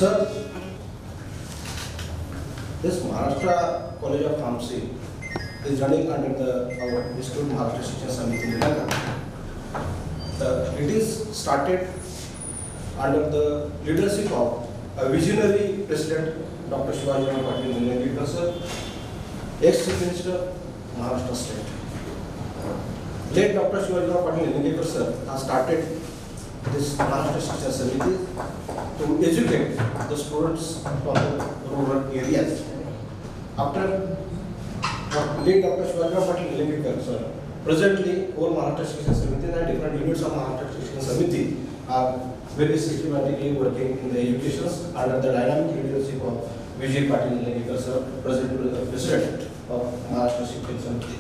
Sir, this Maharashtra College of Pharmacy is running under our Institute Maharashtra Shiksha Samiti Nilanga. It is started under the leadership of a visionary president, Dr. Shivaji Patil Nilangekar sir, ex-Chief Minister, Maharashtra State. Late Dr. Shivaji Patil Nilangekar sir has started this Maharashtra Shiksha Samiti to educate the students from the rural areas. After late Dr. Shivaji Patil Nilangekar sir, presently all Maharashtra Shiksha Samiti and different units of Maharashtra Shiksha Samiti are very systematically working in the education under the dynamic leadership of Vijay Patil Nilangekar sir, president of Maharashtra Shiksha Samiti.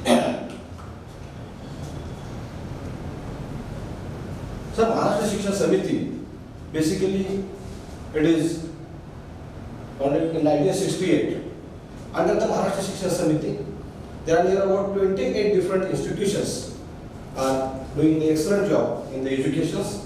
Sir, Maharashtra Shiksha Samiti, basically it is founded in 1968. Under the Maharashtra Shiksha Samiti, there are near about 28 different institutions are doing the excellent job in the educations.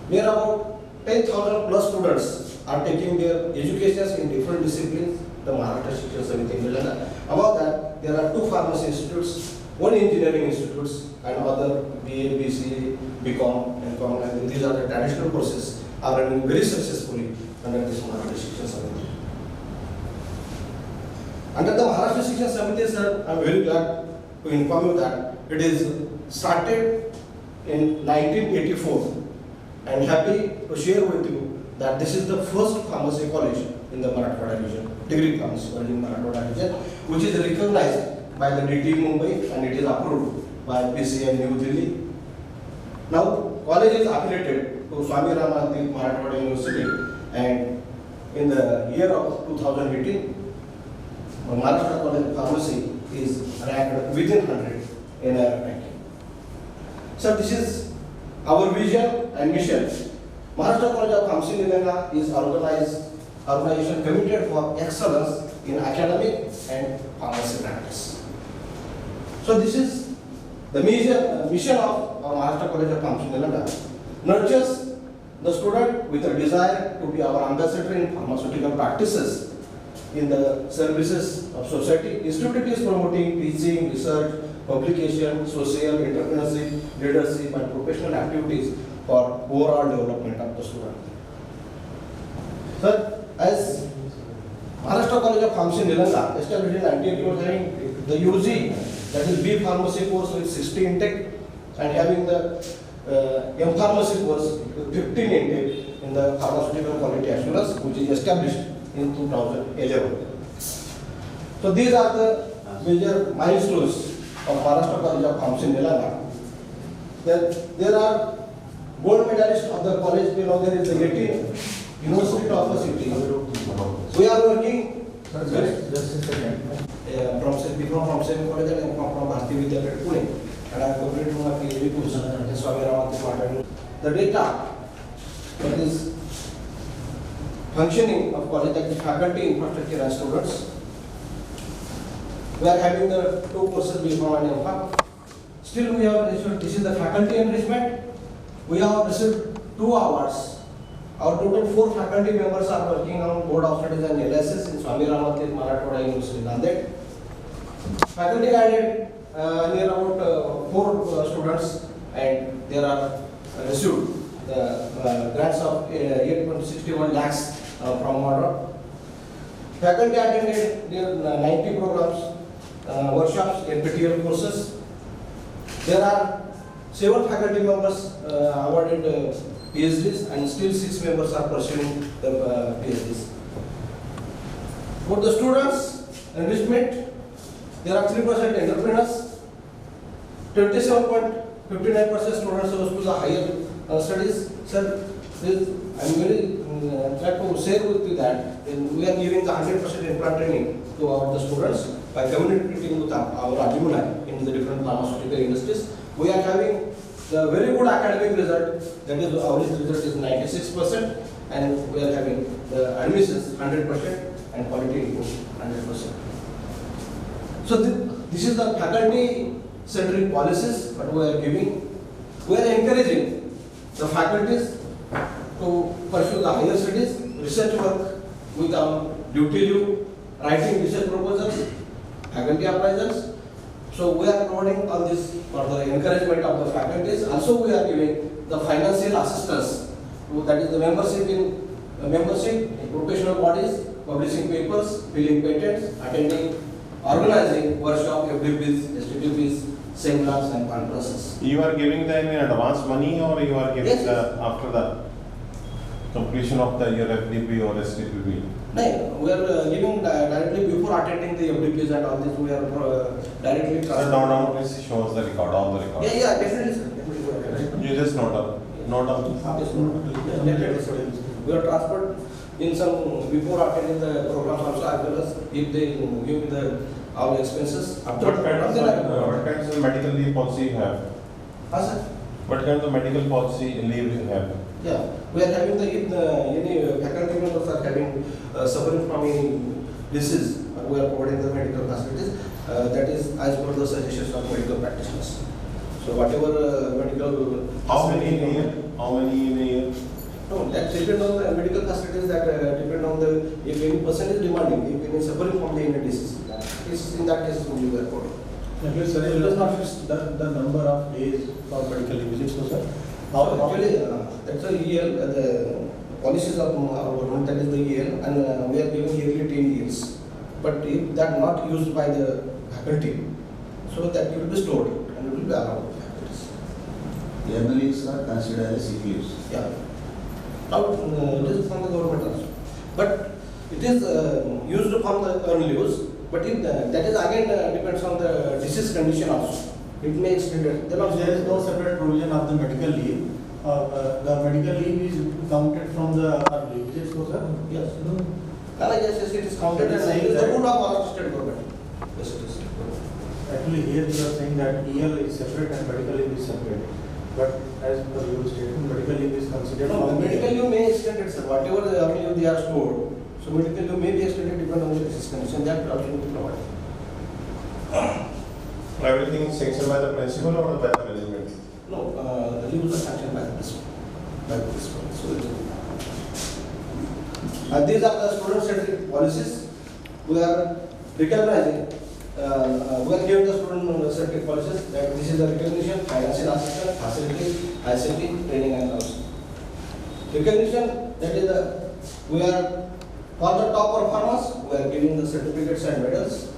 Near about 10,000 plus students are taking their educations in different disciplines, the Maharashtra Shiksha Samiti Nilanga. Above that, there are 2 pharmacy institutes, 1 engineering institutes, and other BA, BCA, BCom, MCom, and these are the traditional courses are running very successfully under this Maharashtra Shiksha Samiti. Under the Maharashtra Shiksha Samiti, sir, I am very glad to inform you that it is started in 1984. I am happy to share with you that this is the first pharmacy college in the Marathwada region, degree pharmacy college in Marathwada region, which is recognized by the DT Mumbai and it is approved by PCI New Delhi. Now, college is affiliated to Swami Ramanatha Marathwada University, and in the year of 2018, Maharashtra College of Pharmacy is ranked within 100 in our ranking. So, this is our vision and mission. Maharashtra College of Pharmacy Nilanga is organization committed for excellence in academic and pharmacy practice. So, this is the mission of our Maharashtra College of Pharmacy Nilanga. Nurtures the student with a desire to be our ambassador in pharmaceutical practices in the services of society. Institute is promoting teaching, research, publication, social, entrepreneurship, leadership, and professional activities for overall development of the student. Sir, as Maharashtra College of Pharmacy Nilanga established in 1988 was having the UG, that is B Pharmacy course with 60 intake, and having the M Pharmacy course with 15 intake in the pharmaceutical quality assurance, which is established in 2011. So these are the major milestones of Maharashtra College of Pharmacy Nilanga. There are gold medalists of the college. You know, there is the Yeti University of the city. We are working from same college and from Bharati Vidyapit Pune, and I have completed my PhD course in Swami Ramanatha. The data that is functioning of college, like the faculty, infrastructure, and students. We are having the 2 courses BPharm and MPharm. Still, we have received, this is the faculty enrichment. We have received 2 awards. Our total 4 faculty members are working on board of studies and LSS in Swami Ramanatha Marathwada University, Nanded. Faculty added near about 4 students, and there are received the grants of 8.61 lakhs from order. Faculty attended near 90 programs, workshops, NPTEL courses. There are 7 faculty members awarded PhDs, and still 6 members are pursuing the PhDs. For the students enrichment, there are 3% entrepreneurs, 27.59% students who choose the higher studies. Sir, I am very glad to share with you that we are giving the 100% implant training to the students by communicating with our alumni in the different pharmaceutical industries. We are having the very good academic result, that is our result is 96%, and we are having the admissions 100% and quality 100%. So this is the faculty centric policies that we are giving. We are encouraging the faculties to pursue the higher studies research work with duty leave, writing research proposals, faculty appraisals. So we are providing all this for the encouragement of the faculties. Also we are giving the financial assistance, that is the membership in professional bodies, publishing papers, filing patents, attending, organizing workshop, FDPs, STPs, seminars and conferences. You are giving them in advance money, or you are giving Yes. after the completion of your FDP or STPP? No, we are giving directly before attending the FDPs and all this. We are directly. Sir, note down, please shows the record, all the record. Yeah, definitely, sir. Definitely. You just note down. Note down. Yes, definitely, sir. We are transferred in some before attending the programs also, as well as if they give the all expenses after. What kinds of medical leave policy you have? Sir? What kind of medical policy leave you have? Yeah, we are having if any faculty members are having suffering from any disease, we are providing the medical facilities. That is as per the suggestions of medical practitioners. So whatever medical. How many in a year? How many in a year? No, that depends on the medical facilities. That depend on the if any person is demanding, if any suffering from the any disease. In that case, only we are providing. Actually, sir, it does not fix the number of days for medical visits, so sir. Actually, that's a EL, the policies of our government, that is the EL, and we are giving yearly 10 years. But if that not used by the faculty, so that will be stored and it will be allowed to faculties. Annual leaves are considered as sick leaves. Yeah. Now, it is from the government also. But it is used from the early use, but if that is again depends on the disease condition also. It may extend it. There is no separate provision of the medical leave. The medical leave is counted from the early visits, so sir. Yes. Yes, it is counted as it is the rule of our state government. Yes, it is. Actually, here you are saying that EL is separate and medical leave is separate. But as per your statement, medical leave is considered. No, medical leave may extend it, sir. Whatever the early leave they are stored, so medical leave may be extended depending on the disease condition. That also will be provided. Everything is sanctioned by the principal or by the management? No, the leaves are sanctioned by the principal. So these are the student-centric policies. We are recognizing, we are giving the student-centric policies that this is the recognition, financial assistance, facility, ICT, training and also. Recognition, that is we are, for the top performers, we are giving the certificates and medals.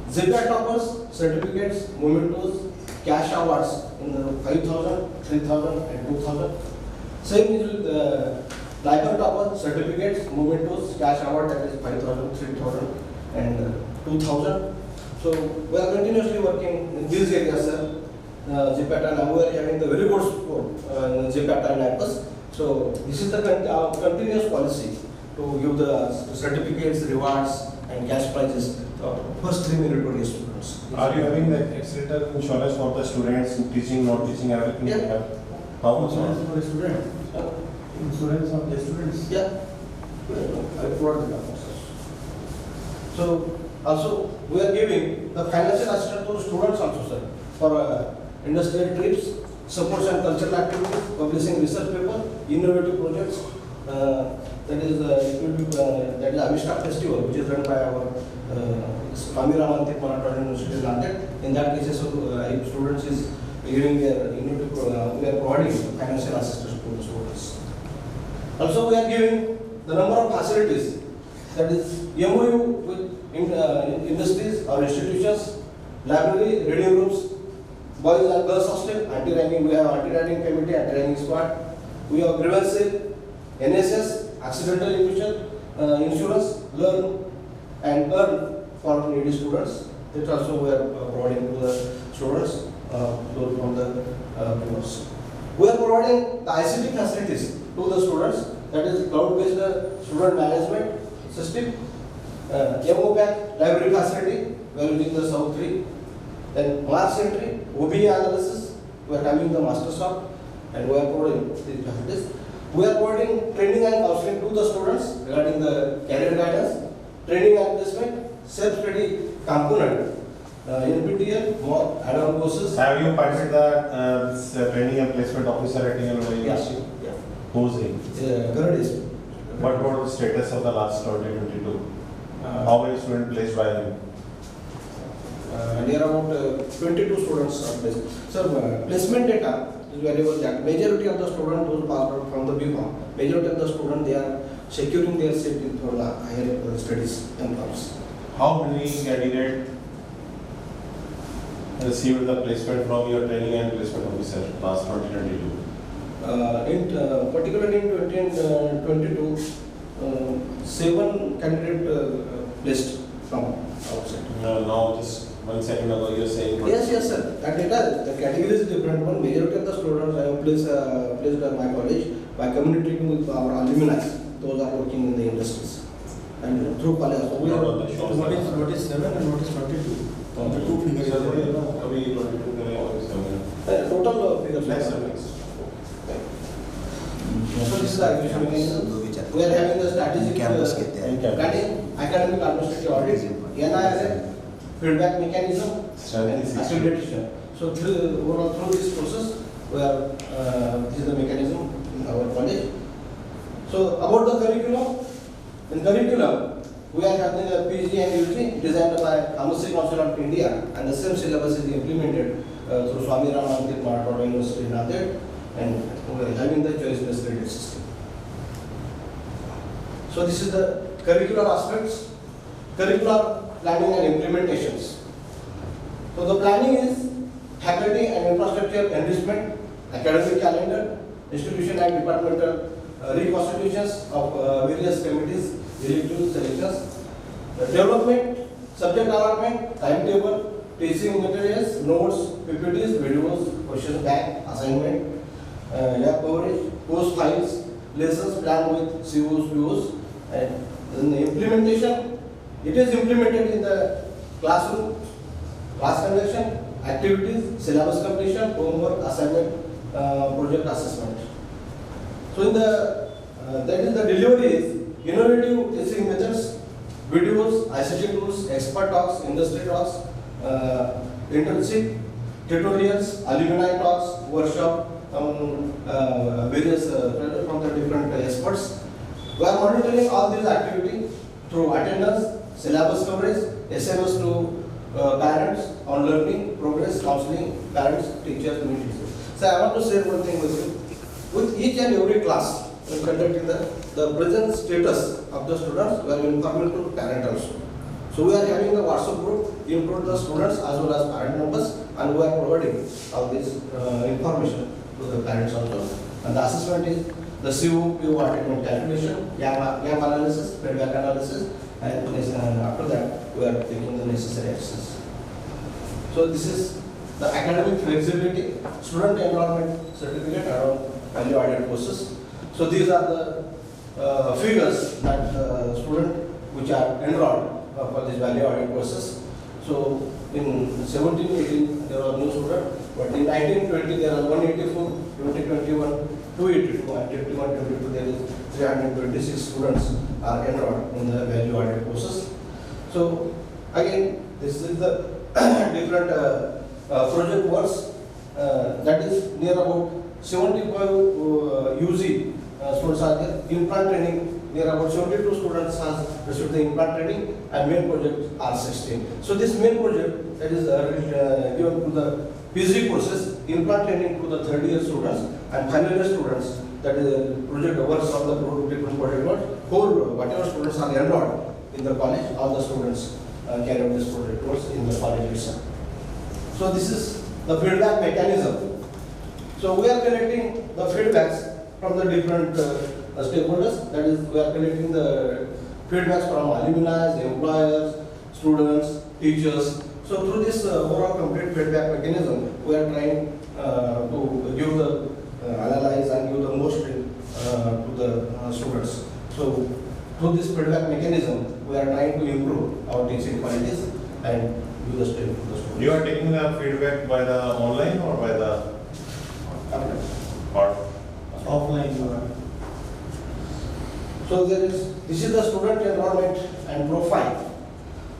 ZIPAT toppers, certificates, mementos, cash awards in the 5,000, 3,000 and 2,000. Same is with LIBOR topper, certificates, mementos, cash award, that is 5,000, 3,000 and 2,000. So we are continuously working in these areas, sir. ZIPAT and we are having the very good support ZIPAT and NAPAS. So this is the continuous policy to give the certificates, rewards and cash prizes first 3 meritorious students. Are you having the accidental insurance for the students, teaching, not teaching, everything you have? How much? Insurance for the student. Insurance of the students. Yeah, I provide the numbers. So also we are giving the financial assistance to students also, sir, for industrial trips, supports and cultural activities, publishing research paper, innovative projects. That is Avishta Festival, which is run by our Swami Ramantik Marathwada University in London. In that case, if students is giving their innovative, we are providing financial assistance to the students. Also, we are giving the number of facilities, that is MOU with industries or institutions, library, reading rooms, boys and girls hostel, anti-ragging, we have anti-ragging committee, anti-ragging squad, we have grievance cell, NSS, accidental insurance, learn and earn for needy students. That also we are providing to the students from the members. We are providing the ICT facilities to the students, that is cloud-based student management system, MOPAC library facility, we are using the South 3, then marks entry, OBE analysis, we are having the master shop and we are providing these facilities. We are providing training and counseling to the students regarding the career guidance, training and placement, self-study component, NPTEL, more add-on courses. Have you appointed the training and placement officer at your university? Yeah. Who's he? Garud is. What about the status of the last 2022? How many students placed by you? Near about 22 students are placed. Sir, placement data is very well that majority of the students who passed out from the BCom, majority of the students they are securing their seat for the higher studies and course. How many candidates received the placement from your training and placement officer last 2022? Particularly in 2022, 7 candidates placed from outside. Now just 1 second ago you are saying. Yes, sir. That data, the category is different. One majority of the students I have placed at my college by communicating with our alumni. Those are working in the industries and through college. So we are. What is 7 and what is 22? The two figures are there. अभी 22 में और 7 Total figures. Next. So this is the acquisition mechanism. We are having the strategic planning, academic administrative audit, NISA, feedback mechanism, and accreditation. So overall through this process, we are this is the mechanism in our college. So about the curriculum, in curriculum we are having the PG and UG designed by Pharmacy Council of India, and the same syllabus is implemented through Swami Ramanand Marathoda University in Nanded, and we are having the choice-based credit system. So this is the curricular aspects, curricular planning and implementations. So the planning is faculty and infrastructure enrichment, academic calendar, institution and departmental reconstitutions of various committees, elective selections, development, subject allotment, timetable, teaching materials, notes, PPTs, videos, question bank, assignment, lab coverage, course files, lessons planned with COs, POs, and then the implementation. It is implemented in the classroom, class conduction, activities, syllabus completion, homework, assignment, project assessment. So in the that is the delivery is innovative teaching methods, videos, ICT tools, expert talks, industry talks, internship, tutorials, alumni talks, workshop, various from the different experts. We are monitoring all these activities through attendance, syllabus coverage, SMS to parents on learning, progress, counseling, parents, teachers, meetings. So I want to share one thing with you. With each and every class, we are conducting the present status of the students, we are informing to parent also. So we are having a WhatsApp group, include the students as well as parent members, and we are providing all this information to the parents also. And the assessment is the CO, PO attainment calculation, gap analysis, feedback analysis, and after that we are taking the necessary actions. So this is the academic flexibility, student enrollment certificate around value added courses. So these are the figures that students which are enrolled for these value added courses. So in 17-18 there are no students, but in 19-20 there are 184, 2021 282, and 21-22 there is 326 students are enrolled in the value added courses. So again, this is the different project works that is near about 75 UG students are there. Implant training, near about 72 students has received the implant training, and main project are 16. So this main project that is given to the PG courses, implant training to the third year students and final year students, that is project works of the different project works. Whole whatever students are enrolled in the college, all the students carry out this project works in the college itself. So this is the feedback mechanism. So we are collecting the feedbacks from the different stakeholders. That is, we are collecting the feedbacks from alumni, employers, students, teachers. So through this overall complete feedback mechanism, we are trying to give the analyze and give the most to the students. So through this feedback mechanism, we are trying to improve our teaching qualities and give the strength to the students. You are taking the feedback by the online or by the Offline you are. So this is the student enrollment and profile.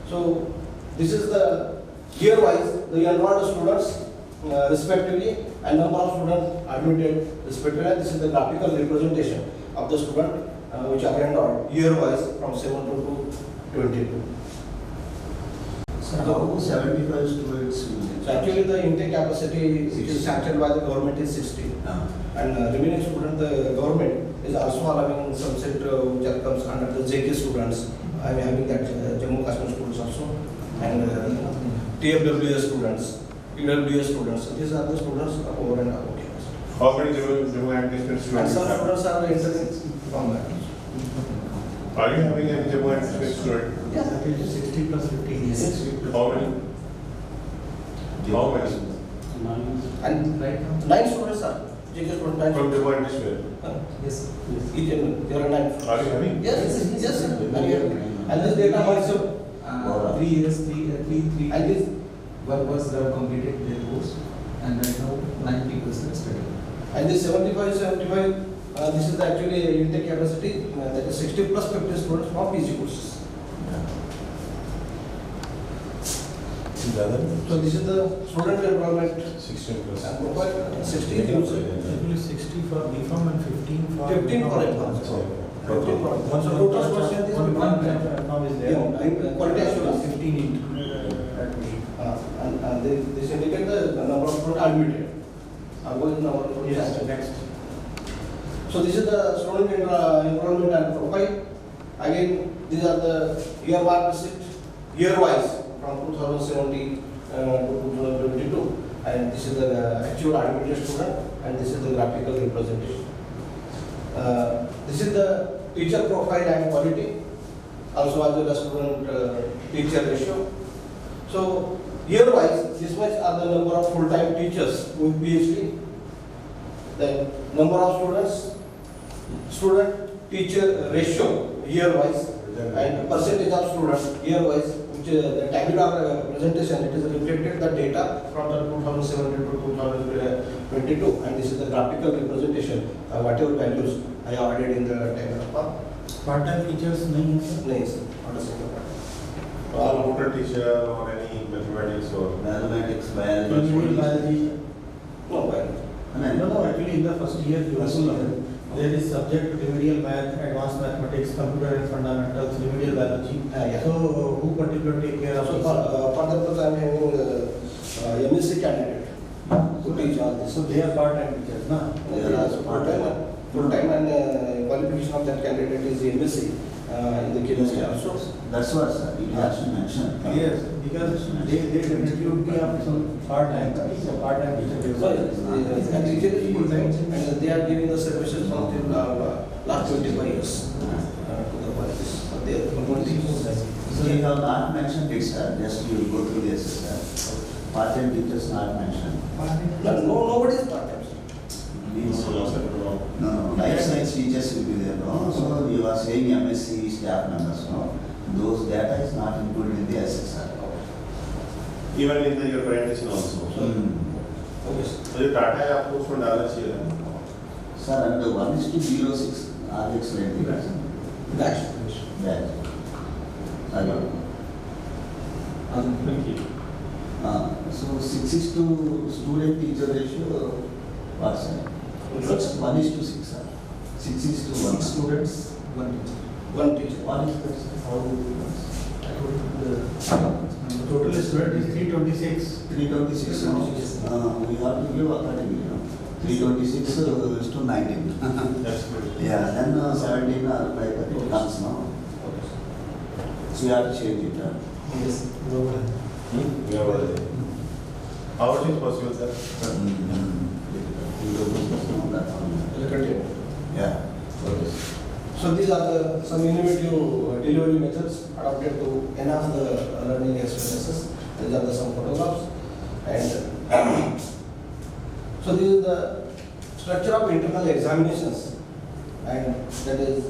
So this is the year-wise, the enrolled students respectively and number of students admitted respectively. This is the graphical representation of the student which are rendered year-wise from 17 to 22. So how 75 students will be? So actually the intake capacity which is sanctioned by the government is 60. Ah, And remaining student, the government is also allowing some set which are comes under the JK students. I am having that Jammu Kashmir students also. And TFWS students, EWS students. So these are the students over and above. How many Jammu and Kashmir And students some you have? students are entering from that. Are you having any Jammu and Kashmir student? Yeah. That is 60 plus 15 years. How many? How many? And Right now? 9 students are JK students. 9 From Jammu and Kashmir? Yes. Each and there are 9. Are you having? Yes, yes, sir. And this data also. 3 years, three. And this One was completed their course, and right now 9 people are studying. And this 75, this is the actually intake capacity, that is 60 plus 50 students from PG courses. So this is the student enrollment 16 plus. and profile 60 Actually 60 for BPharm and 15 for. 15 for M.Pharm. 15 for M.Pharm. So total percent is One is there. quality assurance. 15 included at me. And this indicate the number of students admitted. What is the number of students Yes, admitted? next. So this is the student enrollment and profile. Again, these are the year mark receipt, year wise from 2017 to 2022, and this is the actual admitted student, and this is the graphical representation. This is the teacher profile and quality, also as well as student teacher ratio. So year wise, this much are the number of full-time teachers with PhD, then number of students, student teacher ratio year wise, and percentage of students year wise, which the tabular presentation, it is reflected the data from the 2017 to 2022, and this is the graphical representation, whatever values I have added in the tabular. Part-time teachers नहीं है sir? नहीं sir, not a single part. Computer teacher or any mathematics or? mathematics, Remedial biology. biology. No, well, No, actually in the first year you First also year. learn. There is subject remedial math, advanced mathematics, computer and fundamentals, remedial biology. yeah. So who particularly take care of So this? for that purpose, I am having MSc candidate to teach all this. So they are part-time teachers, na? They are full-time and qualification of that candidate is MSc in the chemistry also. That's what, sir, it has to mention. Yes, because they definitely would be of some part-time, so part-time teacher. So, and teacher is full-time and they are giving the services from the last 25 years to the colleges. So they are promoting. So you have not mentioned it, sir, just you go through this, sir. Part-time teachers not mentioned. No, nobody is part-time. Means, No, sir, no. no, life science teachers will be there, no? So you are saying MSc staff members, no? Those data is not included in the SSR. Even in your presentation also. Okay, sir. तो जो data है आपको उसमें डालना चाहिए ना? Sir, under 1:06 RX rating. Dash. That. Again. So 6:1 student teacher ratio, what's that? What's 1:6, sir. 6:1. 6 students, 1 teacher. One teacher. What is that, sir? How do you do The total student is 326. 326, no? We have to give accordingly, you know. 326 is to 19. That's good. Yeah, then 17 are like that, it comes now. Okay, sir. So you have to change it, huh? Yes. We have already. How it is possible, sir? You don't know that one. Will continue. Yeah. Okay. So these are the some innovative delivery methods adopted to enhance the learning experiences. These are the some photographs, and so this is the structure of internal examinations, and that is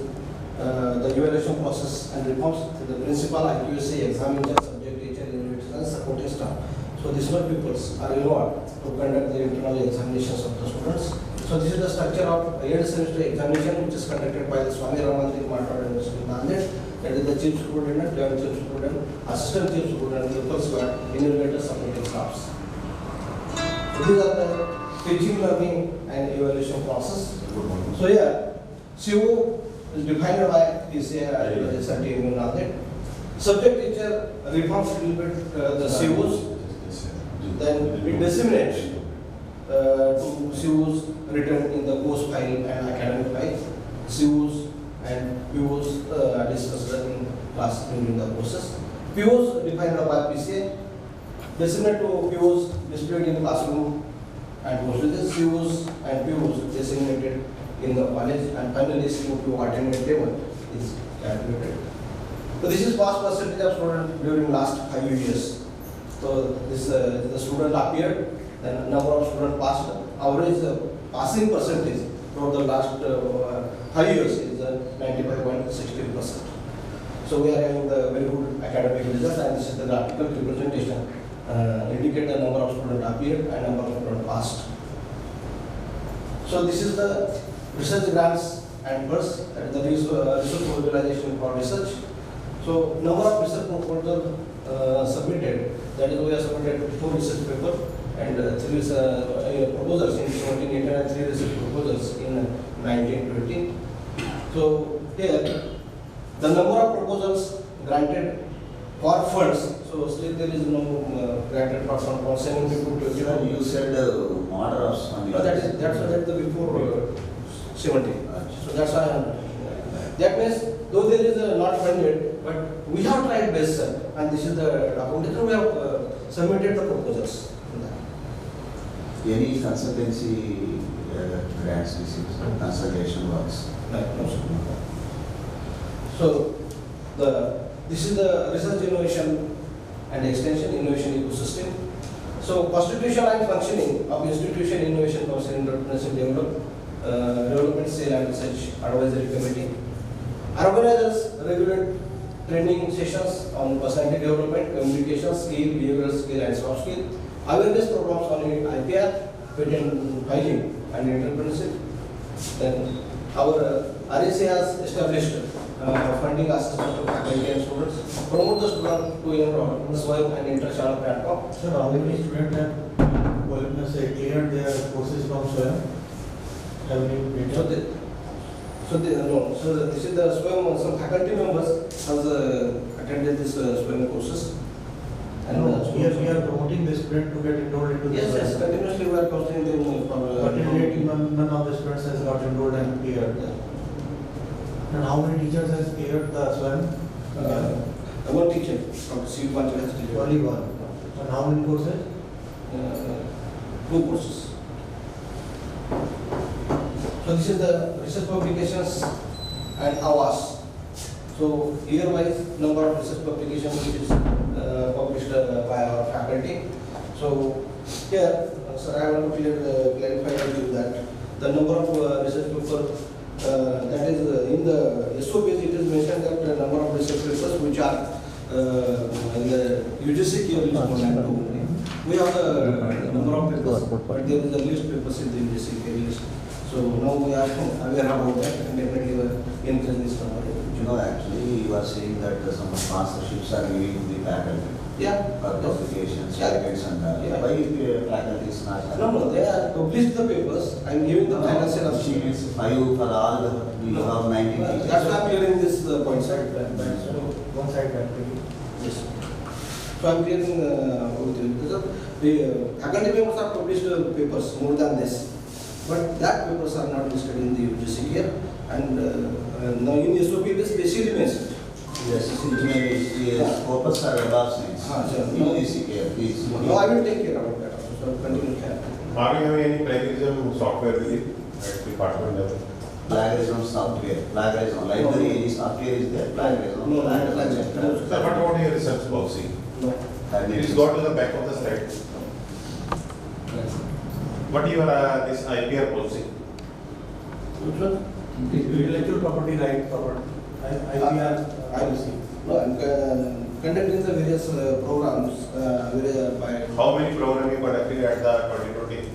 the evaluation process and reforms. The principal, accuracy, examiner, subject teacher, evaluators, and supporting staff. So these much peoples are involved to conduct the internal examinations of the students. So this is the structure of end semester examination, which is conducted by the Swami Ramanatri Martwad University, Nanded. That is the chief superintendent, joint chief superintendent, assistant chief superintendent, local squad, innovators, supporting staffs. So these are the teaching, learning, and evaluation process. So here, CO is defined by PCA and certain and all that. Subject teacher reforms a little bit the COs, then we disseminate to COs written in the course file and academic file. COs and POs discussed in class during the process. POs defined by PCA, disseminate to POs displayed in the classroom and procedures. COs and POs disseminated in the college, and finally CO2 attendance table is calculated. So this is pass percentage of students during last 5 years. So this the student appeared, then number of students passed. Average passing percentage for the last 5 years is 95.60%. So we are having the very good academic results, and this is the graphical representation indicate the number of students appeared and number of students passed. So this is the research grants and first, that is the research mobilization for research. So number of research proposals submitted, that is we have submitted 4 research papers and 3 proposals in 1718 and 3 research proposals in 1920. So here the number of proposals granted for funds, so still there is no granted for fund for 72 Sir, you said order of funding. that's the before 70. So that's why that means though there is not funded, but we have tried best, sir, and this is the documentation. We have submitted the proposals. Any consultancy grants received, consultation works. No, sir. So this is the research innovation and extension innovation ecosystem. So constitution and functioning of institution innovation council entrepreneurship development cell and research advisory committee. Organizers regulate training sessions on personality development, communication skill, behavioral skill and soft skill. Awareness programs on IPR, patent filing and entrepreneurship. Then our RAC has established funding assistance to faculty and students, promote the student to enroll SWAYAM and inter-channel platform. Sir, how many students have cleared their courses from SWAYAM? Have you data? So this is the SWAYAM, some faculty members has attended this SWAYAM courses. We are promoting the student to get enrolled into the Yes, SWAYAM. continuously we are counseling them for. But in date, none of the students has got enrolled and cleared. And how many teachers has cleared the SWAYAM? One teacher from C1 has delivered. Only one. And how many courses? 2 courses. So this is the research publications and awards. So year-wise number of research publications which is published by our faculty. So here, sir, I want to clarify to you that the number of research papers that is in the SOPs, it is mentioned that the number of research papers which are in the UGC here is 102. We have the number of papers, but there is a list papers in the UGC here list. So now we are aware about that, and definitely we will increase this number. You know, actually, you are saying that some sponsorships are given to the faculty. Yeah. For publications, Yeah. patents and all. Yeah. Why faculty is not? No, they are published the papers. I am giving the financial She assistance. means 5 for all, you have 90 teachers. That's why I am clearing this point, sir. One side that. Yes. So I am clearing with you. Because the faculty members are published papers more than this. But that papers are not listed in the UGC here. And now in the SOP it is specially mentioned. Yes, engineering, scopus are above science. Sir. UGC care, please. No, I will take care about that also. So continue care. Are we having any plagiarism software with it at department level? Plagiarism software, plagiarism, library, any software is there, plagiarism. No, plagiarism. plagiarism. Sir, what about your research policy? No. Please go to the back of the slide. What is your this IPR policy? Which one? Intellectual property right property. IPR. I will see. No, I'm conducting the various programs by. How many programs you conducted at the 2020?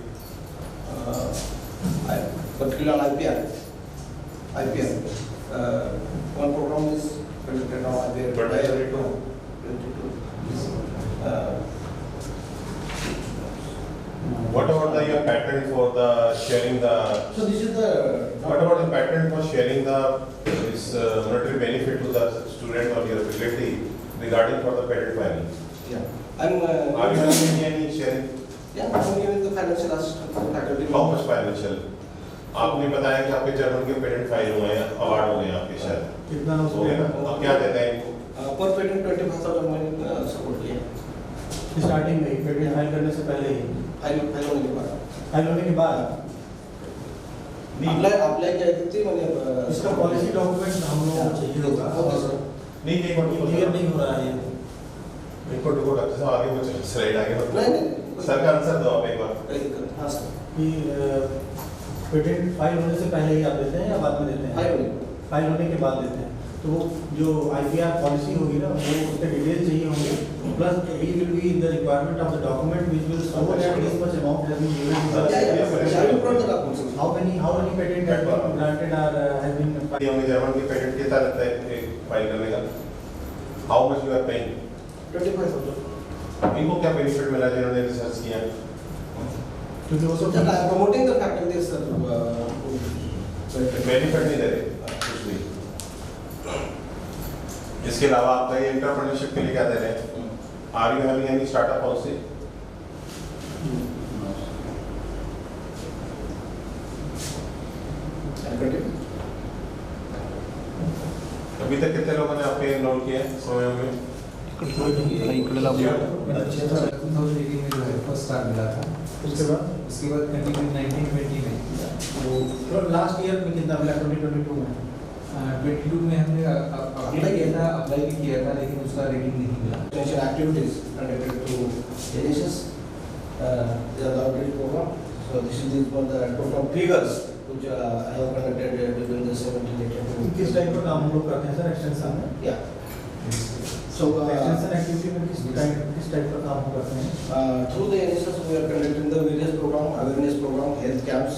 Particularly on IPR. One program is conducted on IPR. 2022. 22. What about your pattern for the sharing the? So this is the. What about the pattern for sharing the gives monetary benefit to the student or your faculty regarding for the patent filing. Yeah. I'm, Are you having any sharing? yeah, I'm giving the financial assistance to the faculty. How much financial? आपने बताया कि आपके German के patent file हुए हैं, award हुए हैं आपके शायद। कितना हो गया ना? अब क्या देते हैं इनको? पर पेटेंट 25,000 मैंने सपोर्ट किया। स्टार्टिंग में पेटेंट फाइल करने से पहले ही फाइल होने के बाद। फाइल होने के बाद अप्लाई किया थी मैंने। इसका पॉलिसी डॉक्यूमेंट हम लोगों को चाहिए होगा ओके सर। नहीं एक मिनट क्लियर नहीं हो रहा है ये। रिपोर्ट रिपोर्ट अच्छे से आगे कुछ स्लाइड आगे नहीं मतलब नहीं सर का आंसर दो आप एक बार। कोई दिक्कत नहीं। हाँ सर। कि पेटेंट फाइल होने से पहले ही आप देते हैं या बाद में देते हैं? फाइल होने के बाद। फाइल होने के बाद देते हैं। तो वो जो IPR पॉलिसी होगी ना, वो उसके डिटेल चाहिए होंगे, plus it will be the requirement of the document which will show that this much amount has been given to Yeah, yeah, the I will provide the documents. How many patent has been granted or has been ये हमें German के patent कितना लगता है एक file करने का? How much you are paying? 25,000। इनको क्या बेनिफिट मिला जिन्होंने रिसर्च किया? क्योंकि वो सब Just I am promoting the faculty sir. Benefit नहीं दे रहे कुछ भी। इसके अलावा आपका ये एंटरप्रेन्योरशिप के लिए क्या दे रहे हैं? Are you having any startup policy? अभी तक कितने लोगों ने आपके एनरोल किया है समय में? 2018 में जो है फर्स्ट स्टार मिला था, उसके बाद कंटिन्यू 1920 में तो लास्ट ईयर में कितना मिला 2022 में? 22 में हमने अप्लाई भी किया था लेकिन उसका रेटिंग नहीं मिला। Extension activities related to NSS, the audit program. So this is for the total figures which I have conducted during the 17 किस टाइप का काम हम लोग करते हैं सर एक्सटेंशन में? Yeah. So एक्सटेंशन एक्टिविटी में किस टाइप का काम हम करते हैं? through the NSS we are conducting the various program, awareness program, health camps,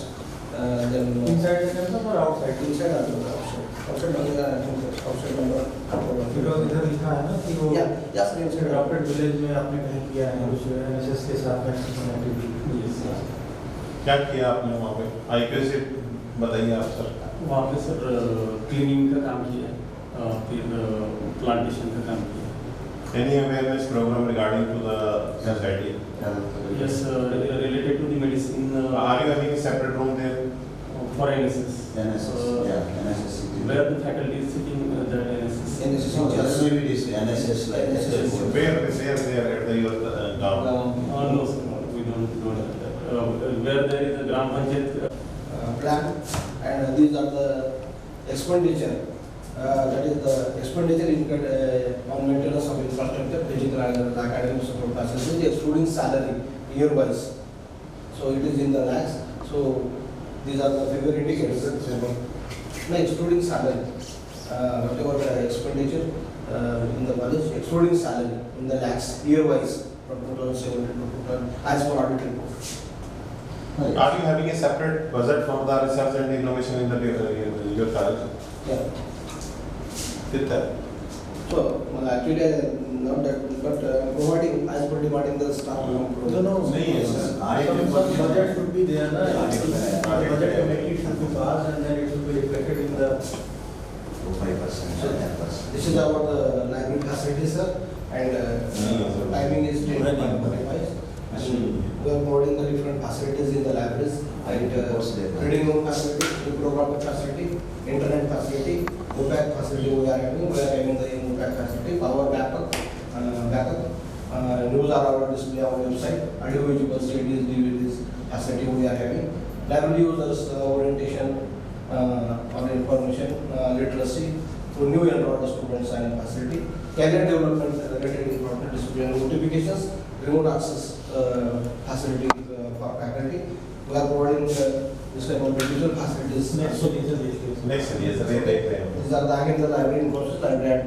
then inside the campus और outside? inside and outside. Outside Bangla, I think outside Bangla. Because इधर लिखा है ना कि वो Yeah, yes, inside. Doctor village में आपने कहीं किया है कुछ NSS के साथ में एक्सटेंशन एक्टिविटी। क्या किया आपने वहाँ पे? आईपीएस से बताइए आप सर। वहाँ पे सर क्लीनिंग का काम किया, फिर प्लांटेशन का काम किया। Any awareness program regarding to the society? Yes, related to the medicine Are you having a separate room there? for NSS. NSS, yeah, NSS. Where the faculty is sitting, the NSS. NSS. Just maybe it is NSS like NSS. Where at the your town? No, sir, no, we don't have that. Where there is a Gram Panchayat. Plan, and these are the expenditure. That is the expenditure incurred on maintenance of infrastructure, physical and academic support facilities, excluding salary year wise. So it is in the lakhs. So these are the figure indicators. No, excluding salary. Whatever the expenditure in the college, excluding salary in the lakhs year wise from 2007 to 2000 as per audit report. Are you having a separate budget for the research and innovation in the your college? Yeah. कितना? So actually not that, but providing as per demanding the staff. No, नहीं है sir. some budget should be there na. The budget committee should be passed and then it should be reflected in the 5%, 10%. This is about the library facilities, sir, and timing is 10 to 45. And we are providing the different facilities in the libraries, like reading room facility, program facility, internet facility, OPAC facility we are having the OPAC facility, power backup, news are our display on website, audiovisual CDs, DVDs facility we are having, library users orientation or information literacy to new enrolled students and facility, career development related information display and notifications, remote access facility for faculty. We are providing this type of digital facilities. next year. Next year sir ये देख रहे हैं। These are the again the library courses library at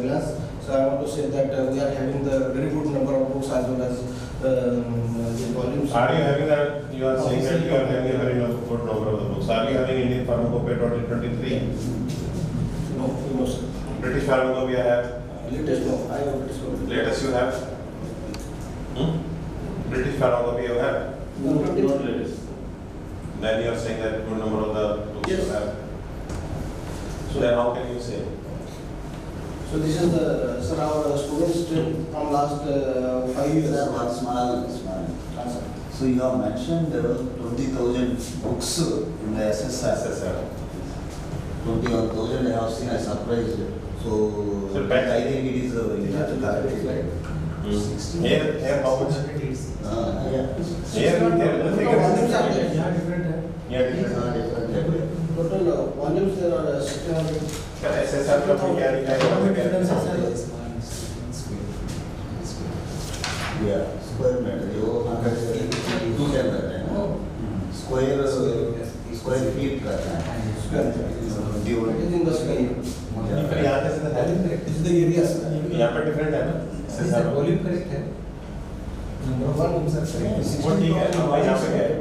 glance. So I want to say that we are having the very good number of books as well as the volumes. Are you having that? You are saying that you are having a very good number of the books. Are you having Indian Pharmacopoeia 2023? No, sir. British Pharmacopoeia have? Latest no, I have latest no. Latest you have? British Pharmacopoeia you have? Not latest. Then you are saying that good number of the books you Yes. have. So then how can you say? So this is the, sir, our students from last 5 years. Sir, one small. Sir. So you have mentioned 20,000 books in the SSR. SSR. 21,000 I have seen, I surprised. So So back- I think it is you have to correct it. Here how much? Yeah. Here the figure volumes are is there. यहाँ different है. Yeah, different. Different. Total volumes there are 1600. But SSR का भी क्या लिखा है? difference है sir. Yeah. Square meter, you 210 रहता है ना? Square feet रहता है. It is in the sky. पर यहाँ कैसे था? This is the area, sir. यहाँ पर different है ना? SSR में। वॉल्यूम करेक्ट है number of volumes are correct वो ठीक है, अब यहाँ पे क्या है?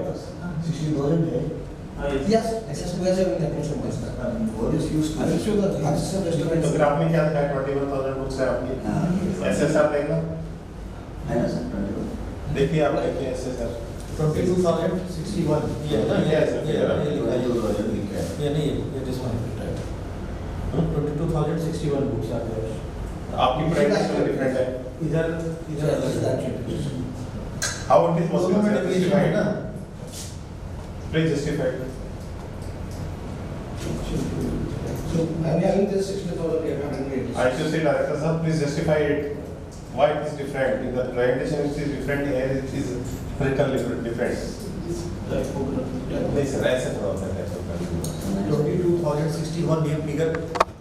60,000 है. Yes, SS square is in the attention box. What is used I will show the assistant तो restaurant. ग्राफ में क्या दिखाया? 21,000 बुक्स है आपकी। हाँ. SSR देखना। है ना सर 21? देखिए आप देखिए SSR। 22,061. ये ना, ये ऐसे figure है। 22,000 लिखा है. ये नहीं है, ये this one. 22,061 books are there. आपकी प्राइस डिफरेंट है। इधर Yes, this is actually. How it is possible? Government application है ना? Please justify. So I am having this 60,880. IQC director sir, please justify it. Why it is different? In the presentation it is different, here it is little different. नहीं sir ऐसे थोड़ा होता है ऐसे करना। 22,061 ये फिगर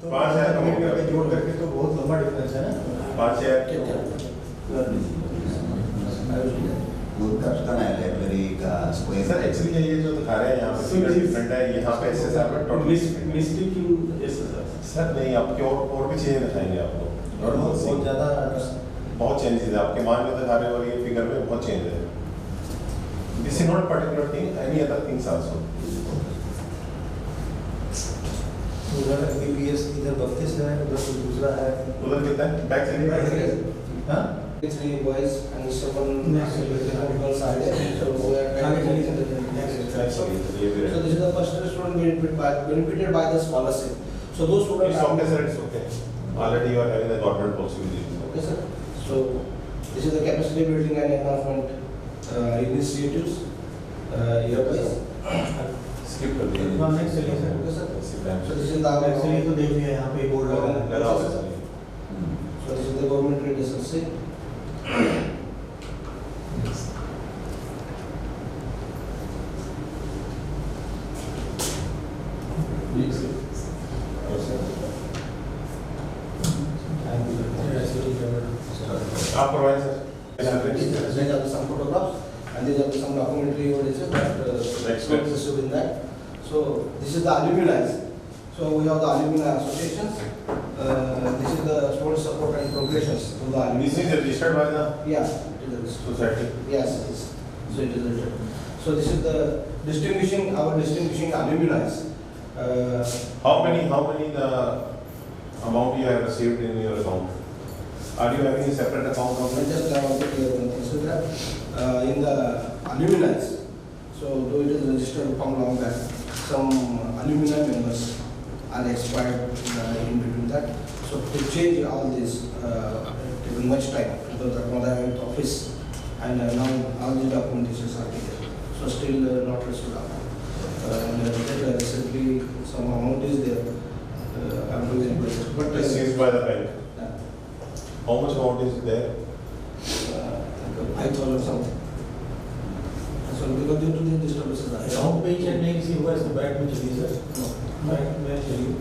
तो 5,000 का हो गया। पे जोड़ करके तो बहुत लंबा डिफरेंस है ना. 5,000 वो कटकन है लाइब्रेरी का स्क्वायर. सर एक्चुअली ये जो दिखा रहे हैं यहाँ पे फिगर डिफरेंट है, यहाँ पे SSR में totally mistake in SSR. Sir नहीं आपके और भी चीजें दिखाएंगे आपको और बहुत ज़्यादा बहुत चेंजेस है आपके मान में दिखा रहे हैं और ये फिगर में बहुत चेंज है. This is not particular thing, any other things also. उधर BPS इधर 32 है, उधर कोई दूसरा है. उधर कितना है? बैक चलिए. हाँ? 3 boys and 7 Next. girls are there. So we are trying to make it. ये भी So this is the first student benefited by the scholarship. So those students It's okay, sir. It's okay. Already you are having the government possibility. Okay, sir. So this is the capacity building and enhancement initiatives. Hereby. Skip कर दिया. हाँ, next चलिए sir. Okay, sir. Skip time. So this is the actually तो देखिए यहाँ पे board लगा है. लगा हुआ है sir. So this is the government relationship. आप करवाएं sir. These are some photographs and these are some documentary evidences that Next, students next. received in that. So this is the alumni. So we have the alumni associations. This is the student support and progressions to the alumni. This is registered by the Yeah, it is registered. society. Yes, yes. So it is registered. So this is the distinguishing, our distinguishing alumni. How many the amount you have received in your account? Are you having a separate account I of it? just want to clear one thing. So that in the alumni, so though it is registered from long back, some alumni members are expired in between that. So to change all this, taken much time because the Madhavan office and now all the documentations are there. So still not restored up. And recently some amount is there. I'm doing it, but It is seized by the bank. uh, How much amount is there? 5,000 something. So because due to the disturbances, I account पे ही check नहीं किसी हुआ इसको bank में चलिए sir. Bank में चलिए.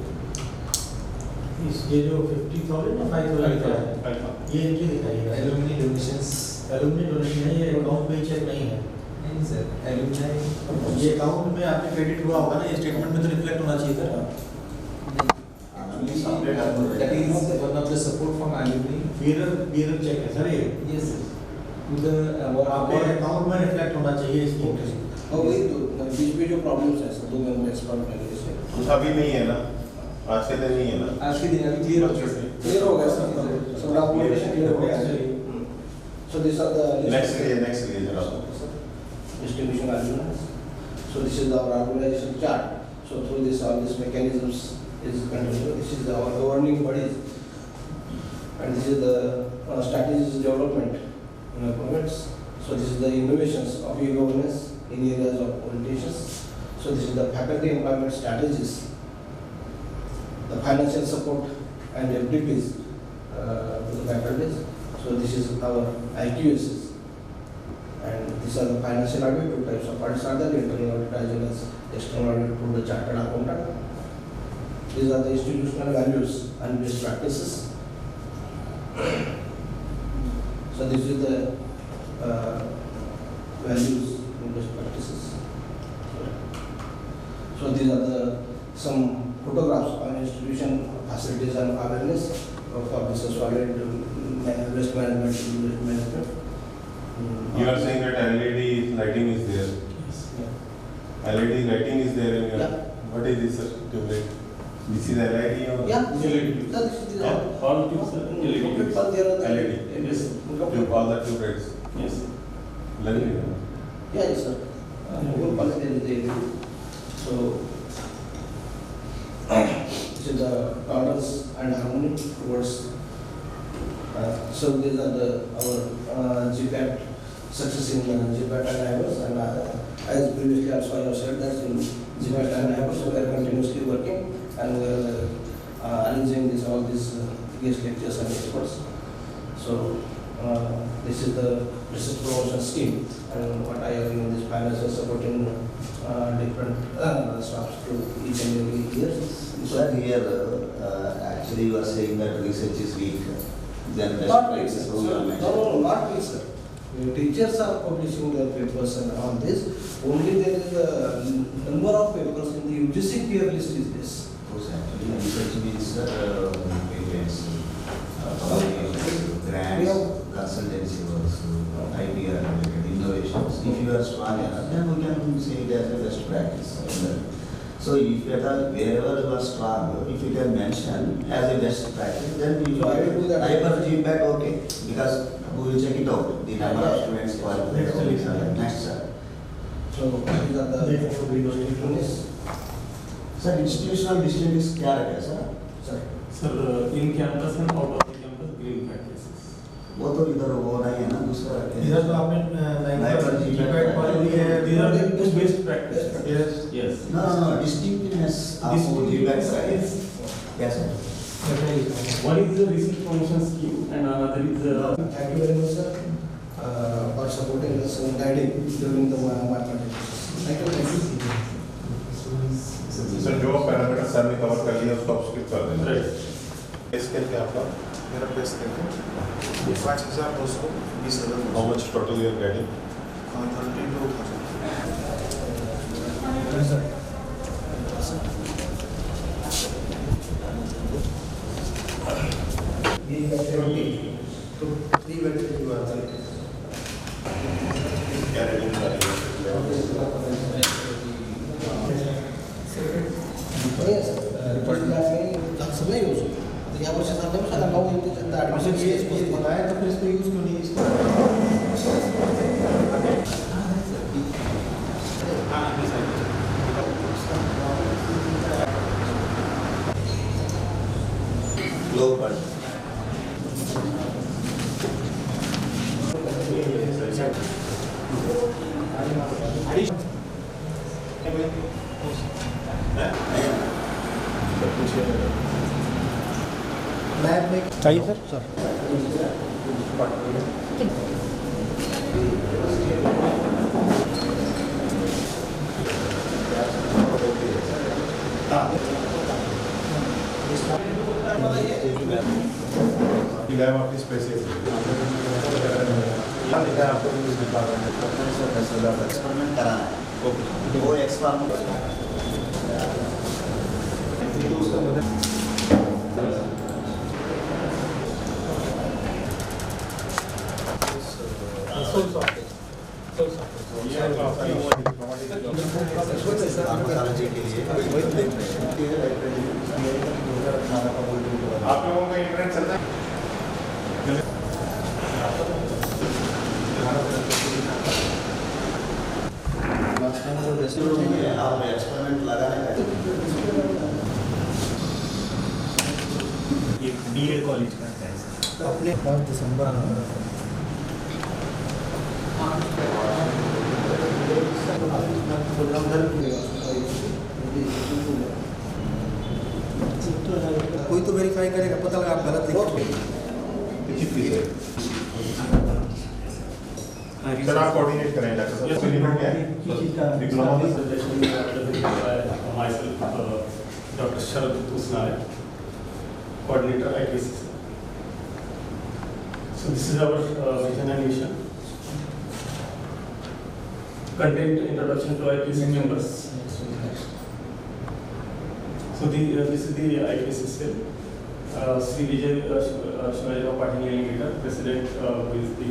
इस ये जो 50,000 या 5,000 का है, ये एंट्री दिखाइएगा. एलुमनी डोनेशंस एलुमनी डोनेशन है, ये अकाउंट पे ही चेक नहीं है. नहीं सर एलुमनी ये अकाउंट में आपने क्रेडिट हुआ होगा ना, ये स्टेटमेंट में तो रिफ्लेक्ट होना चाहिए sir. that is one of the support from alumni. Bearer cheque है सर ये. Yes sir. To the आपके अकाउंट में रिफ्लेक्ट होना चाहिए इसकी. और वही तो बीच में जो प्रॉब्लम्स है सब दो में एक्सपर्ट पहले से अभी नहीं है ना, आज के दिन नहीं है ना. आज के दिन अभी क्लियर हो चुका है. क्लियर हो गया सब डॉक्यूमेंटेशन क्लियर हो गया. So these are the Next लिए जरा. distribution alumni. So this is our organization chart. So through this all these mechanisms is continued. This is our governing bodies, and this is the strategies development projects. So this is the innovations of e-governance in areas of orientations. So this is the faculty employment strategies, the financial support and FDPs to the faculties. So this is our IQSs, and these are the financial audit. Two types of audits are there: internal audit as well as external audit through the chartered accountant. These are the institutional values and best practices. So this is the values and best practices. So these are the some photographs on institution facilities and awareness for business audit, risk management, risk management. You are saying that LED lighting is there. LED lighting is there in your. Yeah. What is this, sir? Tube? This is LED or? Yeah. LED. Yeah, this is All tubes are LED. But there are the LED. Yes. Tube, all the tube lights. Yes. LED. Yeah, yes, sir. Whole policy is the LED. So this is the tolerance and harmony towards. So these are our GPAT success in GPAT and IBOS, and as previously also I have said that in GPAT and IBOS we are continuously working, and we are arranging all these guest lectures and experts. So this is the research promotion scheme, and what I have in this financial supporting different staffs to each and every year. Sir, here actually you are saying that research is weak. Then best Not weak, practice sir. how you are mentioning. No, not weak, sir. Teachers are publishing their papers and on this. Only there is a number of papers in the UGC peer list is this. Because actually research means patents, publications, grants, consultancy works, IPR related innovations. If you are strong enough, then we can say it as a best practice. So if at all, wherever you are strong, if you can mention as a best practice, then we So I will do that. hyper feedback, okay, because we will check it out, the number of students qualified. Next, sir. So these are the institutions. Sir, institutional distance is क्या sir? Sir. Sir, in campus and out of the campus, green practices. वो तो इधर वो नहीं है ना दूसरा रखे हैं। इधर तो आपने GPAT वाले दिए हैं। These are the best practices. Yes. Yes. No, distinctiveness आपको GPAT का है। Yes, sir. One is the research promotion scheme and another is the. Thank you very much, sir, for supporting us and guiding during the mathematics. Thank you. Sir जो parameter sir ने cover कर लिया उसको आप skip कर देना। Right. Scale क्या आपका? मेरा बेस करके 5,220,000 How much total you are getting? 32,000 क्या रेटिंग कर रही है? Yes, समय यूज तो या वर्ष साल में साला 9 इंटू चलता अच्छा एडमिशन ये बताया तो फिर इसको यूज क्यों नहीं इसको? Global. लैब में चाहिए सर? लैब आपकी स्पेसिफिक आपको इस डिपार्टमेंट एक्सपेरिमेंट कराना है। वो एक्सपेरिमेंट फार्माकोलॉजी के लिए आप लोगों का इंटरनेट चलता है? आप एक्सपेरिमेंट लगाने का बीएड कॉलेज करता है सर। अपने 5 दिसंबर कोई तो वेरीफाई करेगा, पता लगा आप गलत लिखे। सर आप कोऑर्डिनेट करें डॉक्टर साहब, उसमें लिमिट क्या है? Diploma myself, Dr. Sharad Usnare, coordinator IPCC. So this is our vision and mission. Content introduction to IPCC members. So this is the IPCC cell. Sri Vijay Shivaji Patil leader, president who is the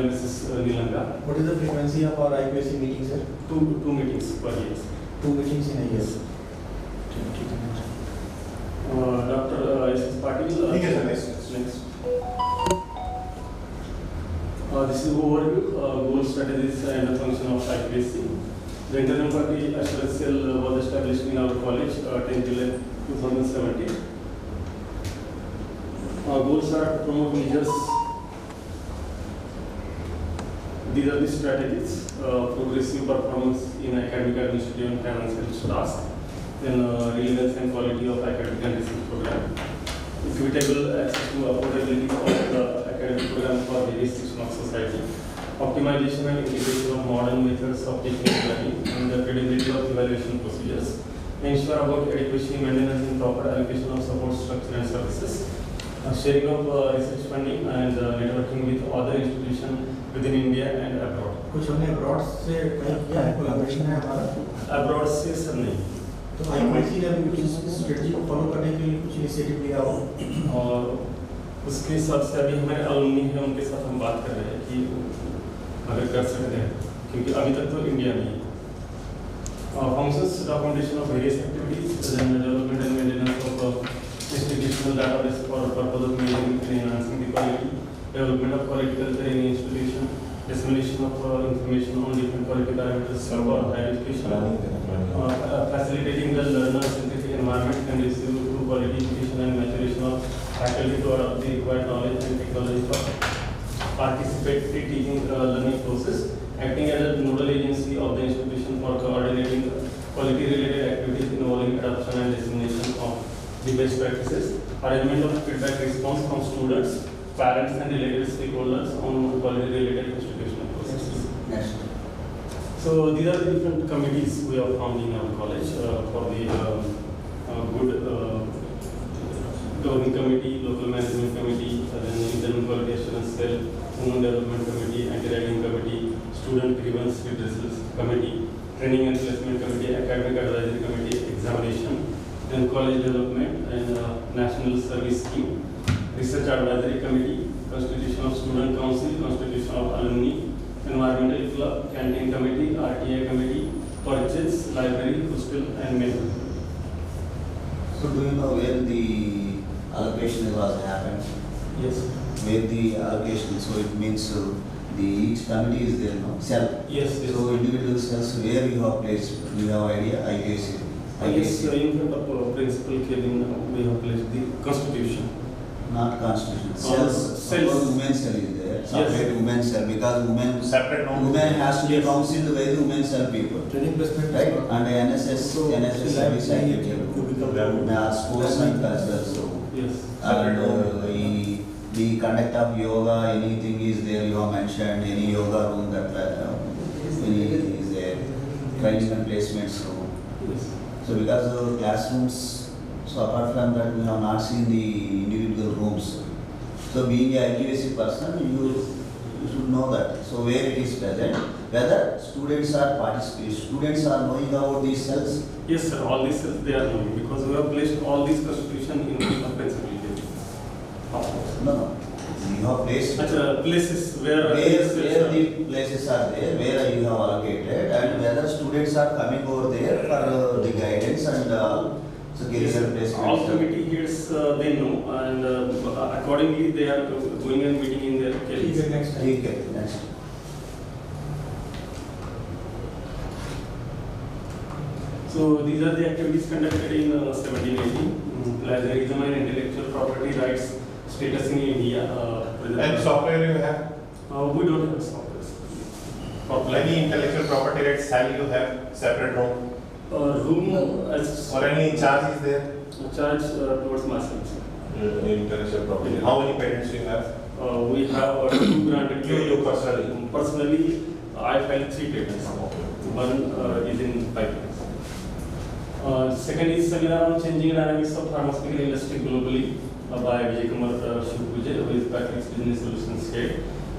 Mrs. Nilanga. What is the frequency of our IPSC meetings, sir? Two meetings per year. 2 meetings in a year. Dr. S. Patil. ठीक है sir, next. This is overview, goal, strategies and the function of IPSC. The internal party assurance cell was established in our college 10 July 2017. Our goals are to promote measures. These are the strategies: progressive performance in academic, administrative and financial tasks, then relevance and quality of academic and research program, equitable access to affordability of the academic program for various sections of society, optimization and integration of modern methods of teaching and learning, and the credibility of evaluation procedures, ensure about adequacy, maintenance and proper allocation of support structure and services, sharing of research funding and networking with other institutions within India and abroad. कुछ हमने abroad से try किया है, collaboration है हमारा। Abroad से sir नहीं, तो IPSC ने अभी कुछ स्ट्रेटजी को फॉलो करने के लिए कुछ इनिशिएटिव लिया हो। और उसके हिसाब से अभी हमारे अलुमनी हैं, उनके साथ हम बात कर रहे हैं कि अगर कर सकते हैं, क्योंकि अभी तक तो इंडिया में functions documentation of various activities, then development and maintenance of institutional database for purpose of measuring and enhancing the quality, development of quality culture in institution, dissemination of information on different quality parameters for higher education, facilitating the learner-centric environment and receive through quality education and maturation of faculty to adopt the required knowledge and technology for participatory teaching learning process, acting as a nodal agency of the institution for coordinating quality-related activities involving adoption and dissemination of the best practices, arrangement of feedback response from students, parents and related stakeholders on quality-related institutional processes. Next. So these are the different committees we have found in our college for the good governing committee, local management committee, then internal quality assurance cell, human development committee, anti-ragging committee, student grievance redressal committee, training and placement committee, academic advisory committee, examination, then college development and national service scheme, research advisory committee, constitution of student council, constitution of alumni, environmental club, canteen committee, RTA committee, purchase, library, hostel and menu. So do you know where the allocation was happened? Yes. Where the allocation, so it means the each committee is there, no? Cell. Yes. Yes. So individual cells, where you have placed, you have idea, IPSC. Yes, in front of principal cabin we have placed the constitution. Not constitution. Cells. Cells. Suppose women cell is there. Separate women cell because women. Separate no. Women has to be Yes. counseled by the women cell people. Training placement Right? And NSS service activity. There are sports and cultural. So. Yes. And the conduct of yoga, anything is there, you have mentioned, any yoga room that any is there, training and placement, so. Yes. So because the classrooms, so apart from that, we have not seen the individual rooms. So being a IQAC person, you should know that. So where it is present, whether students are participating, students are knowing about these cells. Yes, sir. All these they are knowing because we have placed all these constitution in the principal cabin. No, no. You have placed. Places where Where the places are there, where you have allocated, and whether students are coming over there for the guidance and so career placement. all committee heads they know and accordingly they are going and meeting in their ठीक है, cabins. next time. ठीक है, next. So these are the activities conducted in 1718. Plagiarism and intellectual property rights status in India. And software you have? We don't have software. Any intellectual property rights shall you have separate room? Room as Or any charge is there? charge towards myself. Intellectual property. How many patents you have? We have 2 granted. You personally? Personally, I filed 3 patents. One is in pipeline. Second is seminar on changing dynamics of pharmaceutical industry globally by Vijay Kumar Shivpuje, who is Patrick's Business Solutions Head.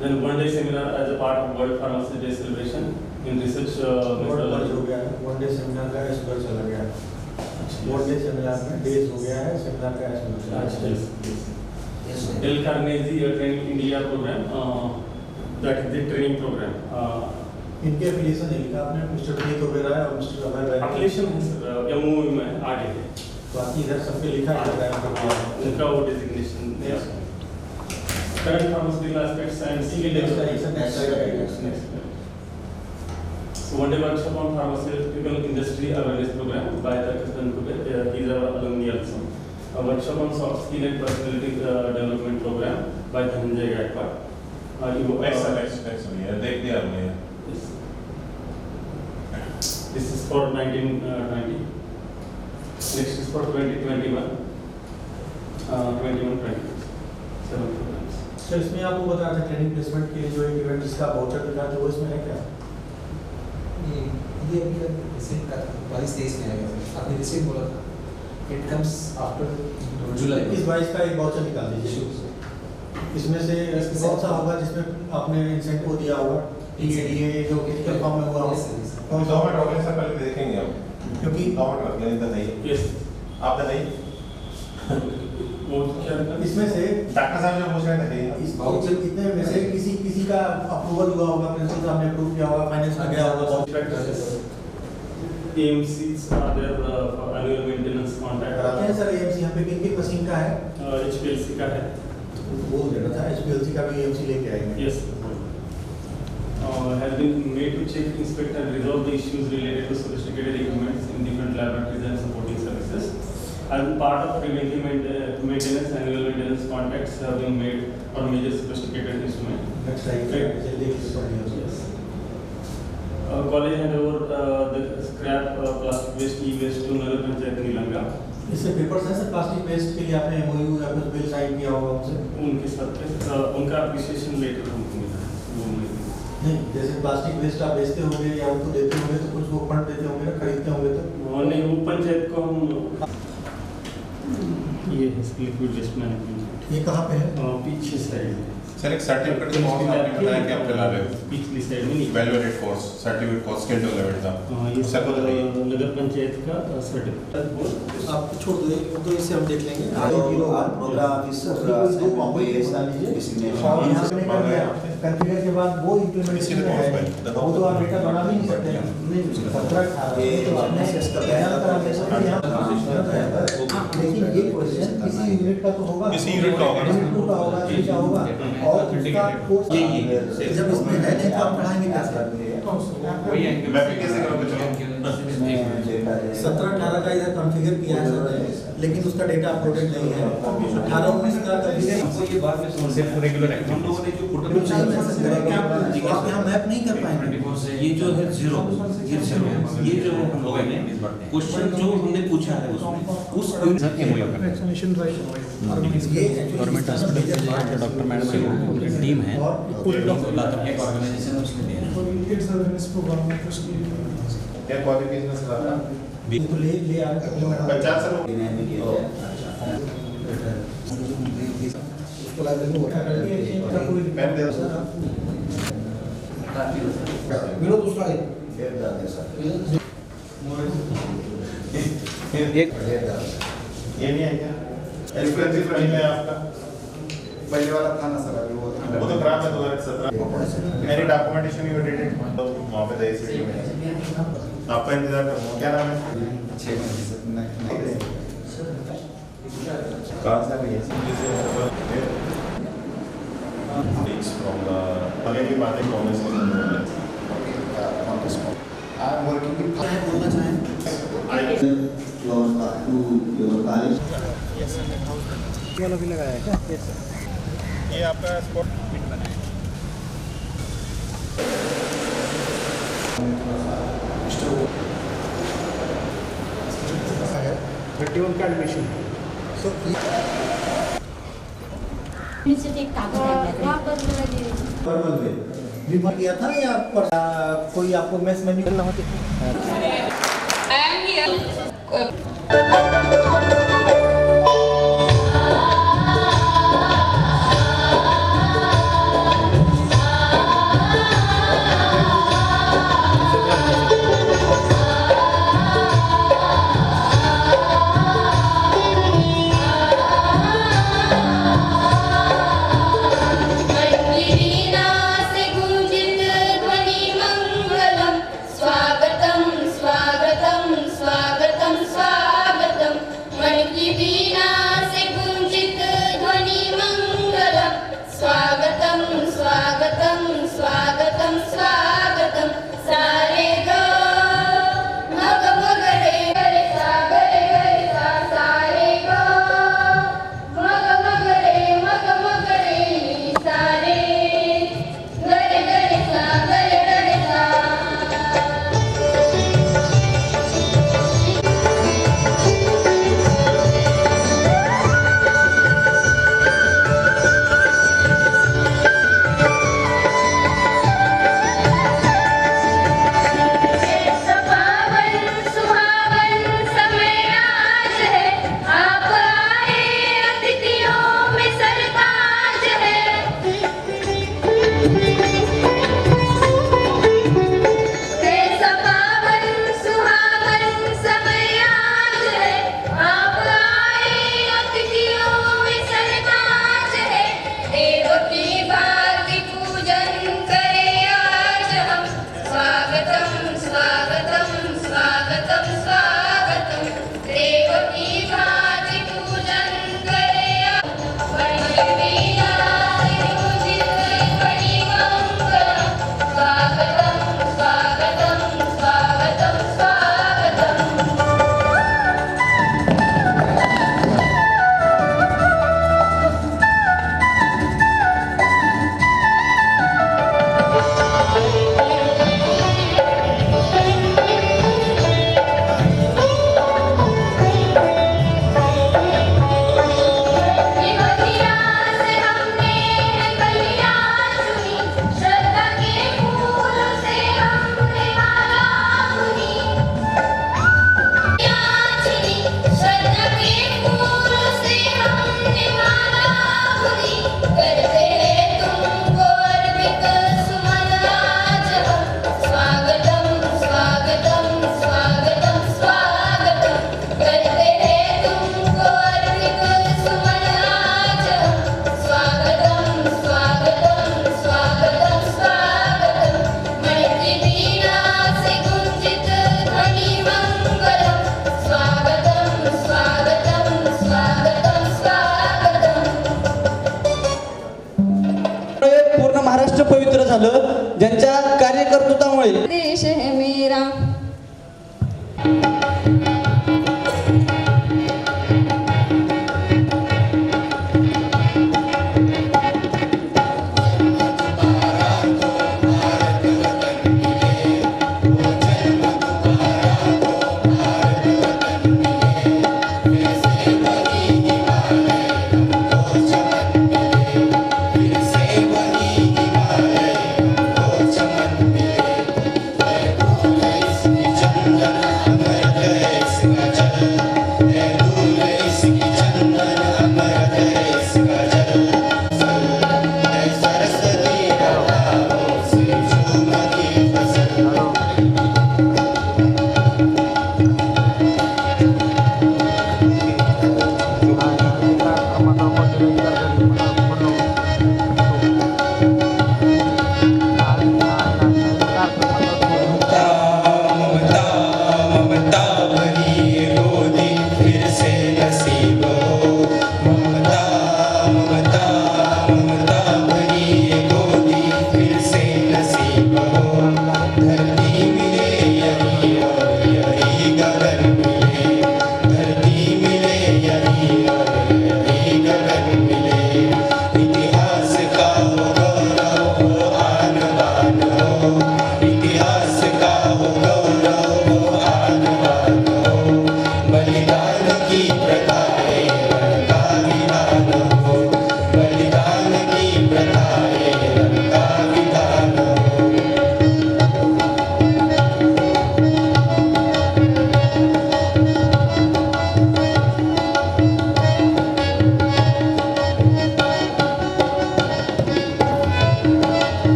Then one-day seminar as a part of World Pharmacy Day celebration in research methodology. हो गया है, one day seminar का Esper चला गया है, one day seminar में days हो गया है, सेमिनार का एस्पर चला गया है। Dale Carnegie Training India program, that is the training program. इनके एफिलिएशन है, इनका आपने मिस्टर प्रीत वगैरह है और मिस्टर अभय भाई Affiliation है सर, MOU में आगे है। बाकी इधर सबके लिखा है उनका वो designation है। Current pharmaceutical aspects and skill development. So one day workshop on pharmaceutical industry awareness program by the Krishnan Kubir, he is our alumni also. A workshop on soft skill and personality development program by Dhananjay Gaikwad. Excellent. Yeah, देख दिया हमने. This is for 1920. Next is for 2021. 21-22. 7 programs. Sir इसमें आपको बता रहे थे training placement के लिए जो एक इवेंट जिसका वाउचर दिखा था वो इसमें है क्या? ये अभी रिसीव का 22-23 में आएगा। आपने रिसीव बोला था। It comes after July. 21-22 का एक वाउचर निकाल दीजिए। इसमें से कौन सा होगा जिसमें आपने इंसेंटिव दिया होगा? TADA जो फिजिकल फॉर्म में हुआ Yes, हो? yes. गवर्नमेंट ऑर्गेनाइजेशन पहले देखेंगे हम. क्योंकि गवर्नमेंट ऑर्गेनाइजेशन नहीं. Yes. आपका नहीं. वो क्या था? इसमें से डॉक्टर साहब जो पूछ रहे थे. इस वाउचर कितने में से किसी का अप्रूवल हुआ होगा, प्रिंसिपल साहब ने अप्रूव किया होगा, फाइनेंस में गया होगा? AMCs are their annual maintenance contract. कराते हैं सर AMC यहाँ पे किन मशीन का है? HPLC का है. बोल देना था HPLC का भी AMC लेके आएंगे। Yes. Has been made to check, inspect and resolve the issues related to sophisticated equipment in different laboratories and supporting services. As part of preventive maintenance, annual maintenance contracts have been made for major sophisticated instruments. Next time जल्दी Yes. College hand over the scrap plastic waste e-waste to Nagar Panchayat Nilanga. इससे papers हैं sir plastic waste के लिए आपने MOU या कुछ bill sign किया होगा उनसे? उनके साथ उनका appreciation लेटर हमको मिला है। वो मिला है। नहीं, जैसे प्लास्टिक वेस्ट आप बेचते होंगे या उनको देते होंगे तो कुछ वो फंड देते होंगे ना, खरीदते होंगे तो? नहीं, वो पंचायत को हम ये लिक्विड वेस्ट मैनेजमेंट ये कहाँ पे है? पीछे साइड में। सर एक सर्टिफिकेट कोर्स आपने बताया कि आप चला रहे हो. पिछली साइड में नहीं। Valuated course, certificate course skill development का. ये सर को बताइए. नगर पंचायत का सर्टिफिकेट। आप छोड़ दो, तो इसे हम देख लेंगे। प्रोग्राम ऑफिसर कॉन्फ़िगर के बाद वो इम्प्लीमेंटेशन में है, वो तो आप डेटा बना भी नहीं सकते। 17-18 तो आपने बयान करा दे सकते हैं यहाँ। लेकिन ये क्वेश्चन किसी यूनिट का तो होगा, किसी यूनिट का होगा, यूनिट 2 का होगा, 3 का होगा, और उसका कोर्स जब इसमें है नहीं तो आप पढ़ाएंगे कैसे? मैं भी कैसे करूँगा? चलो 17-18 का इधर कॉन्फ़िगर किया है सर, लेकिन उसका डेटा अपलोडेड नहीं है। 18-19 का कॉन्फ़िगर ये बात में सिर्फ रेगुलर एक्ट हम लोगों ने जो आप यहाँ मैप नहीं कर पाएंगे। ये जो है जीरो, ये जीरो, ये जो हम लोगों ने क्वेश्चन जो हमने पूछा है उसमें उस वैक्सीनेशन राइट ये गवर्नमेंट हॉस्पिटल से डॉक्टर मैडम की टीम है और एक ऑर्गेनाइजेशन है उसके लिए क्या क्वालिफिकेशन सर आपका? तो ले आ रहे 50 सर. उसको लाइब्रेरी में उठा कर पेन दे दो सर. विनोद उसका है। ये नहीं है क्या? एक्सपेंसिव नहीं है आपका? पहले वाला था ना सर, अभी वो तो खराब है 2017. मेरी डॉक्यूमेंटेशन यू डिड तो वहाँ पे दे सीटी में. आपका इंतजार करूँगा. क्या नाम है? 6 महीने से नहीं कहाँ से है? From the again की बातें कॉलेज में I am working with बोलना चाहें वाला भी लगाया है क्या? ये आपका स्पॉट है 31 का एडमिशन। तो बीमा किया था या कोई आपको मेस मेन्यू करना होती? स्वागतम स्वागतम स्वागतम स्वागतम मन की वीणा से गुंजित ध्वनि मंगलम स्वागतम स्वागतम स्वागतम स्वागतम सारे ग मग मग रे रे सा ग रे सा सारे ग मग मग रे सारे ग रे सा ग रे सा।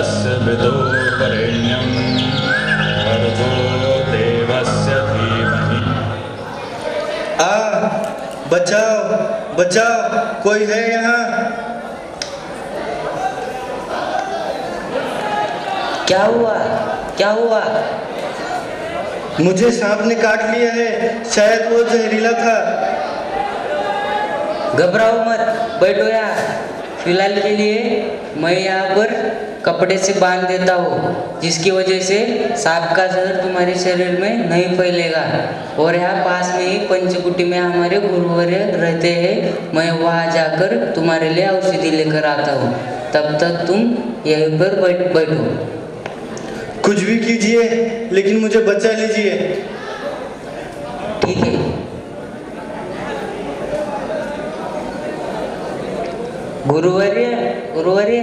तस्य विदुर्वरेण्यं भर्गो देवस्य धीमहि। बचाओ बचाओ, कोई है यहाँ? क्या हुआ? क्या हुआ? मुझे सांप ने काट लिया है, शायद वो जहरीला था। घबराओ मत, बैठो यार। फिलहाल के लिए मैं यहाँ पर कपड़े से बांध देता हूँ, जिसकी वजह से सांप का जहर तुम्हारे शरीर में नहीं फैलेगा। और यहाँ पास में ही पंचकुटी में हमारे गुरुवर्य रहते हैं, मैं वहाँ जाकर तुम्हारे लिए औषधि लेकर आता हूँ। तब तक तुम यहीं पर बैठो। कुछ भी कीजिए, लेकिन मुझे बचा लीजिए। ठीक है। गुरुवर्य, गुरुवर्य।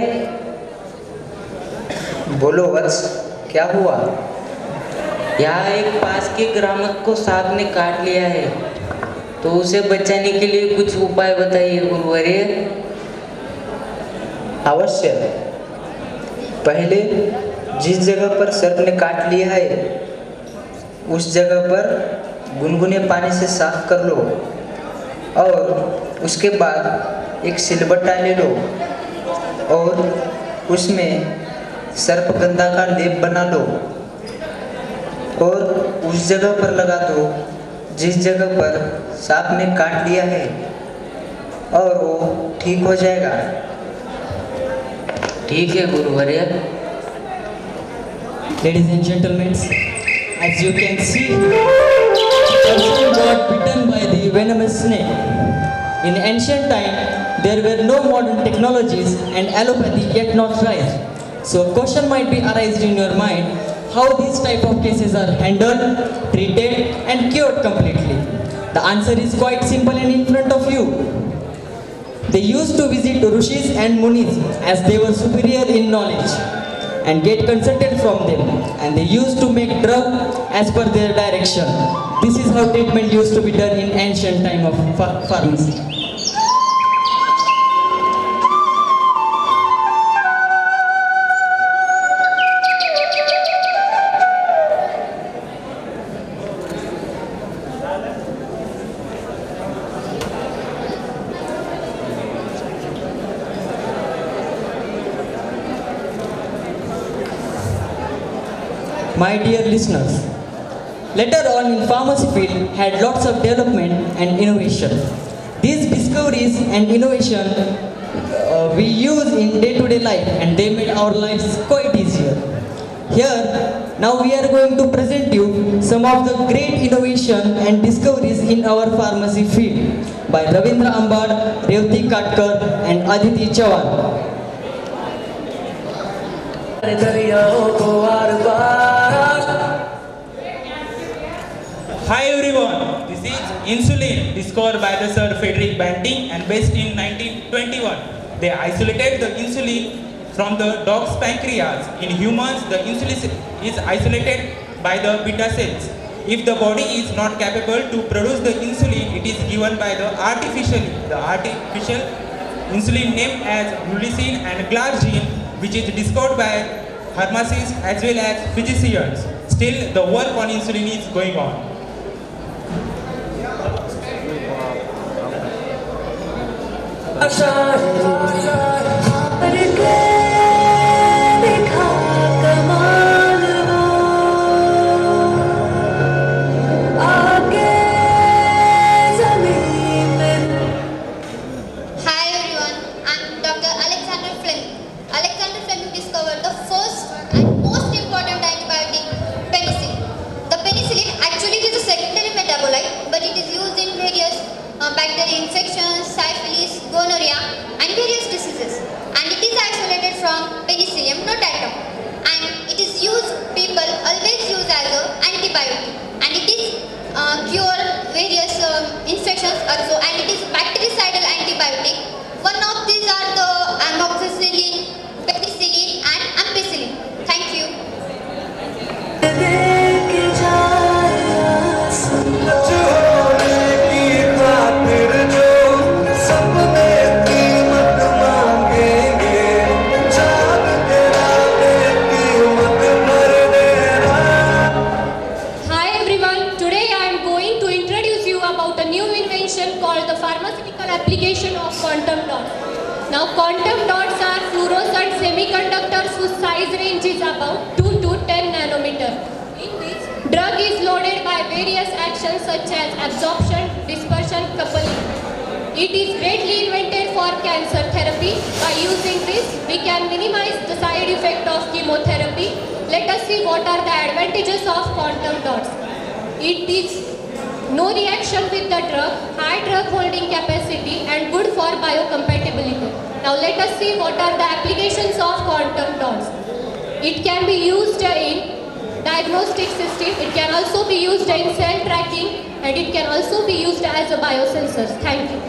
बोलो वत्स, क्या हुआ? यहाँ एक पास के ग्रामक को सांप ने काट लिया है, तो उसे बचाने के लिए कुछ उपाय बताइए गुरुवर्य। अवश्य। पहले जिस जगह पर सर्प ने काट लिया है, उस जगह पर गुनगुने पानी से साफ कर लो और उसके बाद एक सिलबट्टा ले लो और उसमें सर्पगंधा का लेप बना लो और उस जगह पर लगा दो जिस जगह पर सांप ने काट लिया है, और वो ठीक हो जाएगा। ठीक है गुरुवर्य। Ladies and gentlemen, as you can see, a person got bitten by the venomous snake. In ancient time, there were no modern technologies and allopathy yet not rise. So a question might be arised in your mind, how these type of cases are handled, treated and cured completely. The answer is quite simple and in front of you. They used to visit Rishis and Munis as they were superior in knowledge and get consulted from them, and they used to make drug as per their direction. This is how treatment used to be done in ancient time of pharmacy. My dear listeners, later on in pharmacy field had lots of development and innovation. These discoveries and innovation we use in day-to-day life, and they made our lives quite easier. Here, now we are going to present you some of the great innovation and discoveries in our pharmacy field by Ravindra Ambad, Revati Katkar and Aditi Chavan. Hi everyone, this is insulin discovered by the Sir Frederick Banting and based in 1921. They isolated the insulin from the dog's pancreas. In humans, the insulin is isolated by the beta cells. If the body is not capable to produce the insulin, it is given by the artificial insulin named as glulicin and glargine, which is discovered by pharmacists as well as physicians. Still, the work on insulin is going on. Bacterial infections, syphilis, gonorrhea, and various diseases. about 2 to 10 nanometer. In which drug is loaded by various actions such as absorption, dispersion, coupling. It is greatly invented for cancer therapy. By using this, we can minimize the side effect of chemotherapy. Let us see what are the advantages of quantum dots. It is no reaction with the drug, high drug holding capacity and good for biocompatibility. Now let us see what are the applications of quantum dots. It can be used in diagnostic system, it can also be used in cell tracking, and it can also be used as a biosensor. Thank you.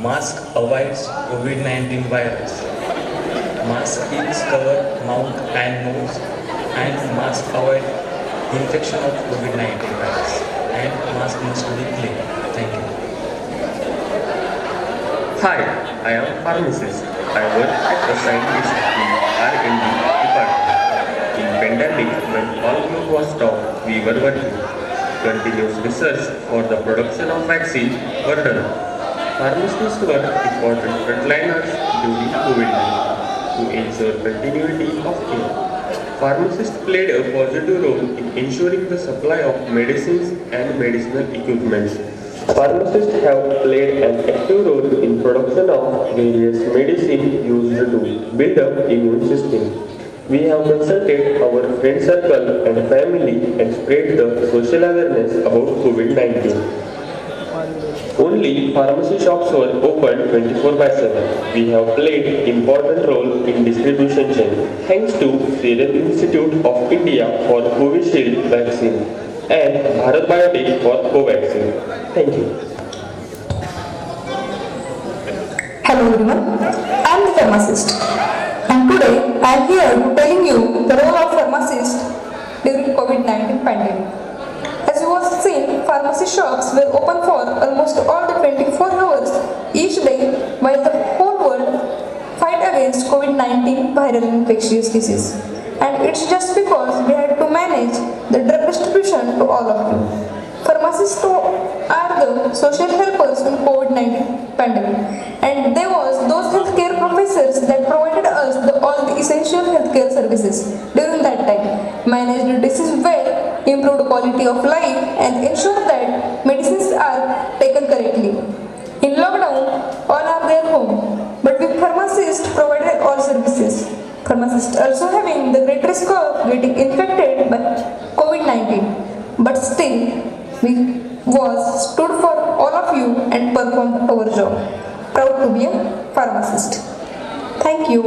Mask avoids COVID-19 virus. Mask keeps cover mouth and nose, and mask avoid infection of COVID-19 virus. And mask must be clean. Thank you. Hi, I am a pharmacist. I work as a scientist in R&D department. In pandemic, when all work was stopped, we were working. Continuous research for the production of vaccine were done. Pharmacists were important frontliners during COVID-19 to ensure continuity of care. Pharmacists played a positive role in ensuring the supply of medicines and medicinal equipment. Pharmacists have played an active role in production of various medicines used to build up immune system. We have consulted our friend circle and family and spread the social awareness about COVID-19. Only pharmacy shops were open 24/7. We have played important role in distribution chain. Thanks to Serum Institute of India for Covishield vaccine and Bharat Biotech for Covaxin. Thank you. Hello everyone, I am the pharmacist and today I am here to telling you the role of pharmacist during COVID-19 pandemic. As you have seen, pharmacy shops were open for almost all the 24 hours each day while the whole world fight against COVID-19 viral infectious disease. And it's just because we had to manage the drug distribution to all of you. Pharmacists are the social helpers in COVID-19 pandemic, and there was those healthcare professors that provided us all the essential healthcare services during that time, managed the disease well, improved quality of life, and ensured that medicines are taken correctly. In lockdown, all are their home, but we pharmacists provided all services. Pharmacists also having the great risk of getting infected by COVID-19, but still we stood for all of you and performed our job. Proud to be a pharmacist. Thank you.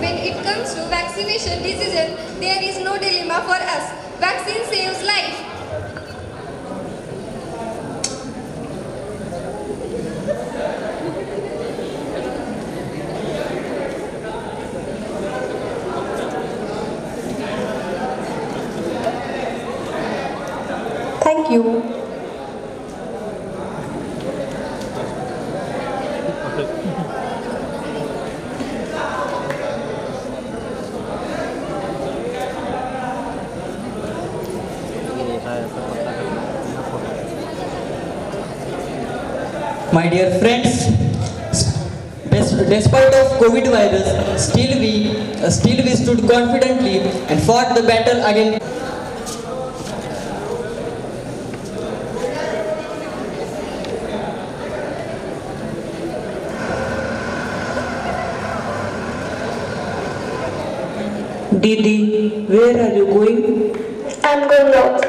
When it comes to vaccination decision, there is no dilemma for us. Vaccine saves life. Thank you. My dear friends, despite of COVID virus, still we stood confidently and fought the battle against. Didi, where are you going? I'm going out.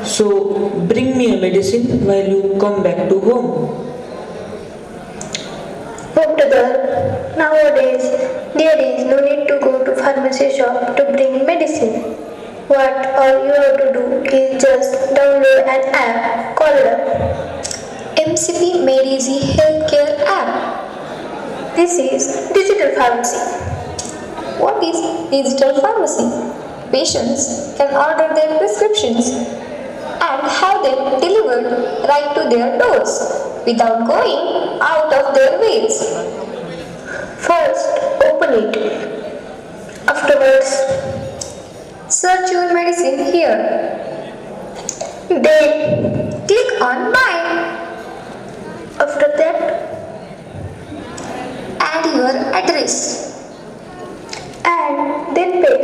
So, bring me a medicine while you come back to home. Oh brother, nowadays there is no need to go to pharmacy shop to bring medicine. What all you have to do is just download an app called MCP Medici Healthcare app. This is digital pharmacy. What is digital pharmacy? Patients can order their prescriptions and have them delivered right to their doors without going out of their ways. First, open it. Afterwards, medicine here. Then click on buy. After that, add your address and then pay.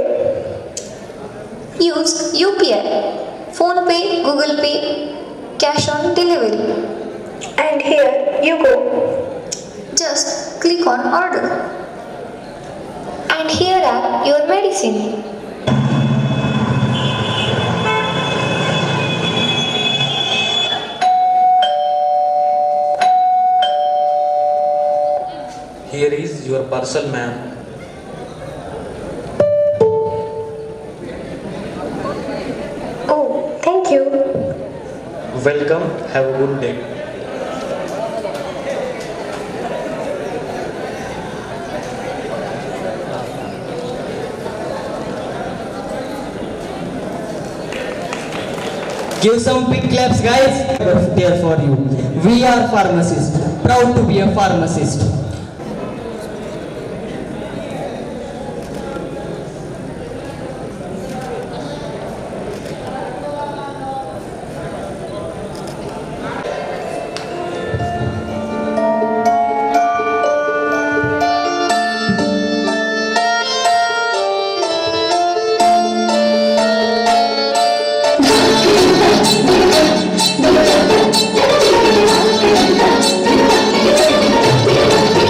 Use UPI, PhonePe, Google Pay, cash on delivery. And here you go. Just click on order. And here are your medicine. Here is your parcel, ma'am. Oh, thank you. Welcome. Have a good day. Give some big claps, guys. There for you. We are pharmacists. Proud to be a pharmacist. Thank you.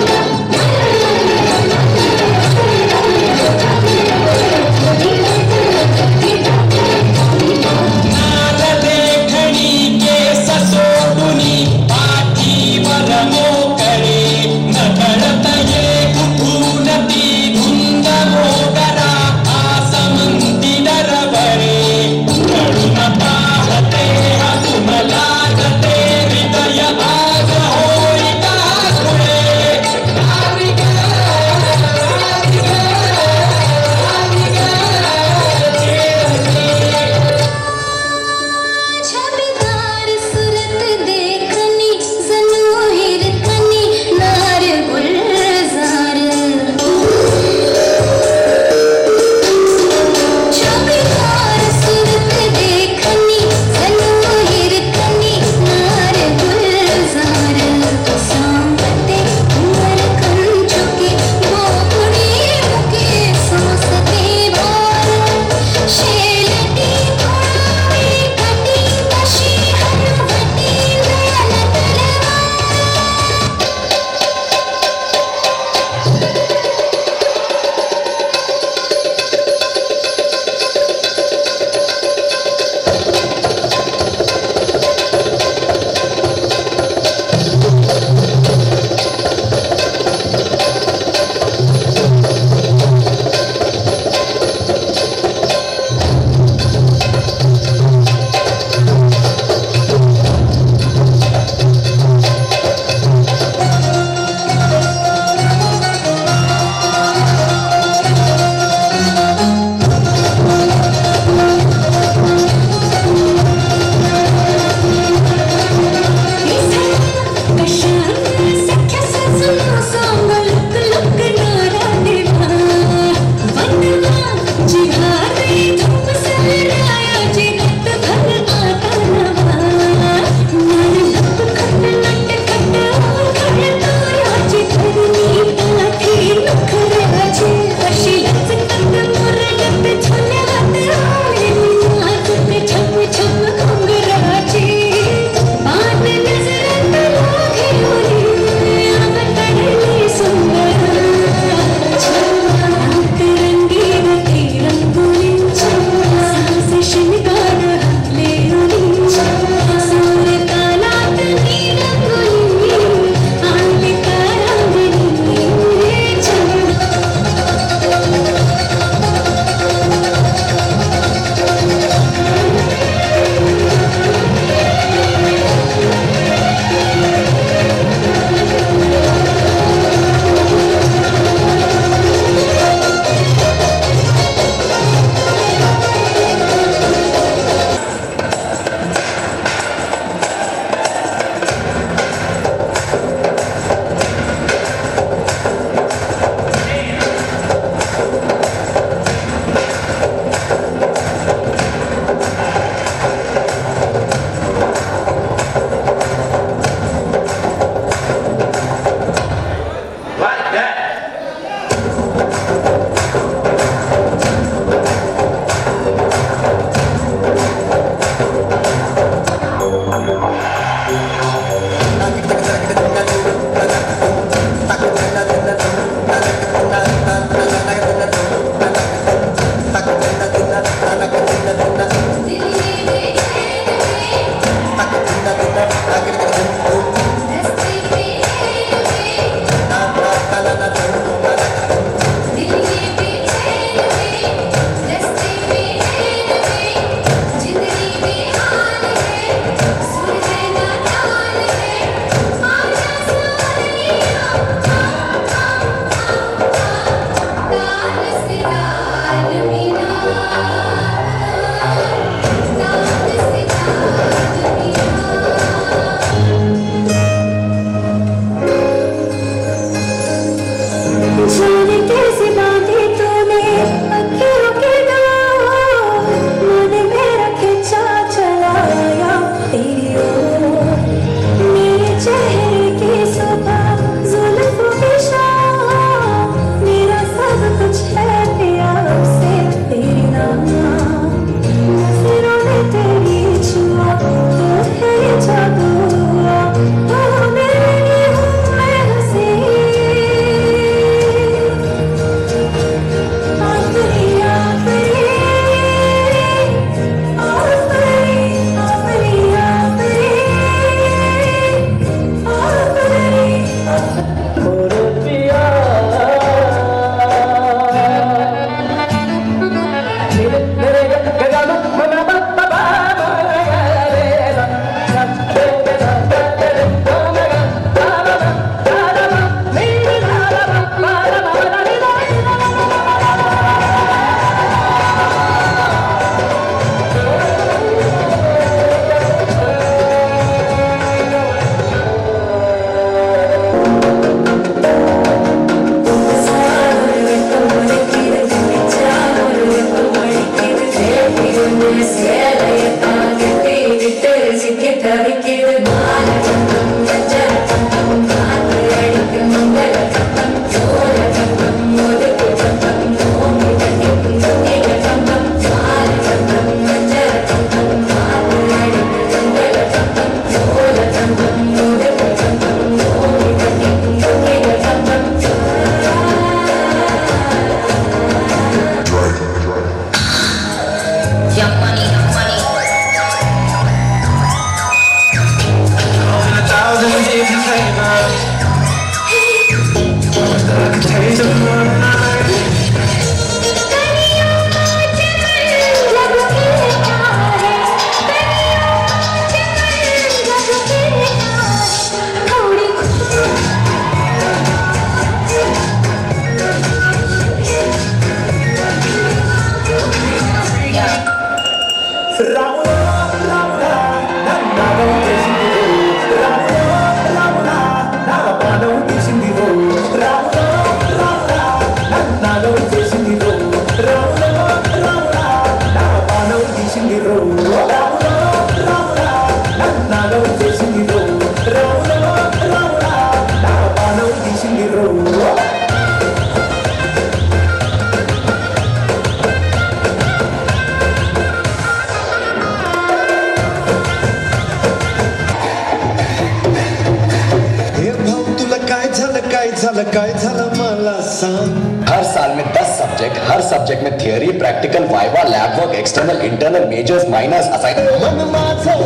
काय झालं मला सांग. हर साल में 10 subject, हर subject में theory, practical, viva, lab work, external, internal, majors, minors, assignment. मन माझं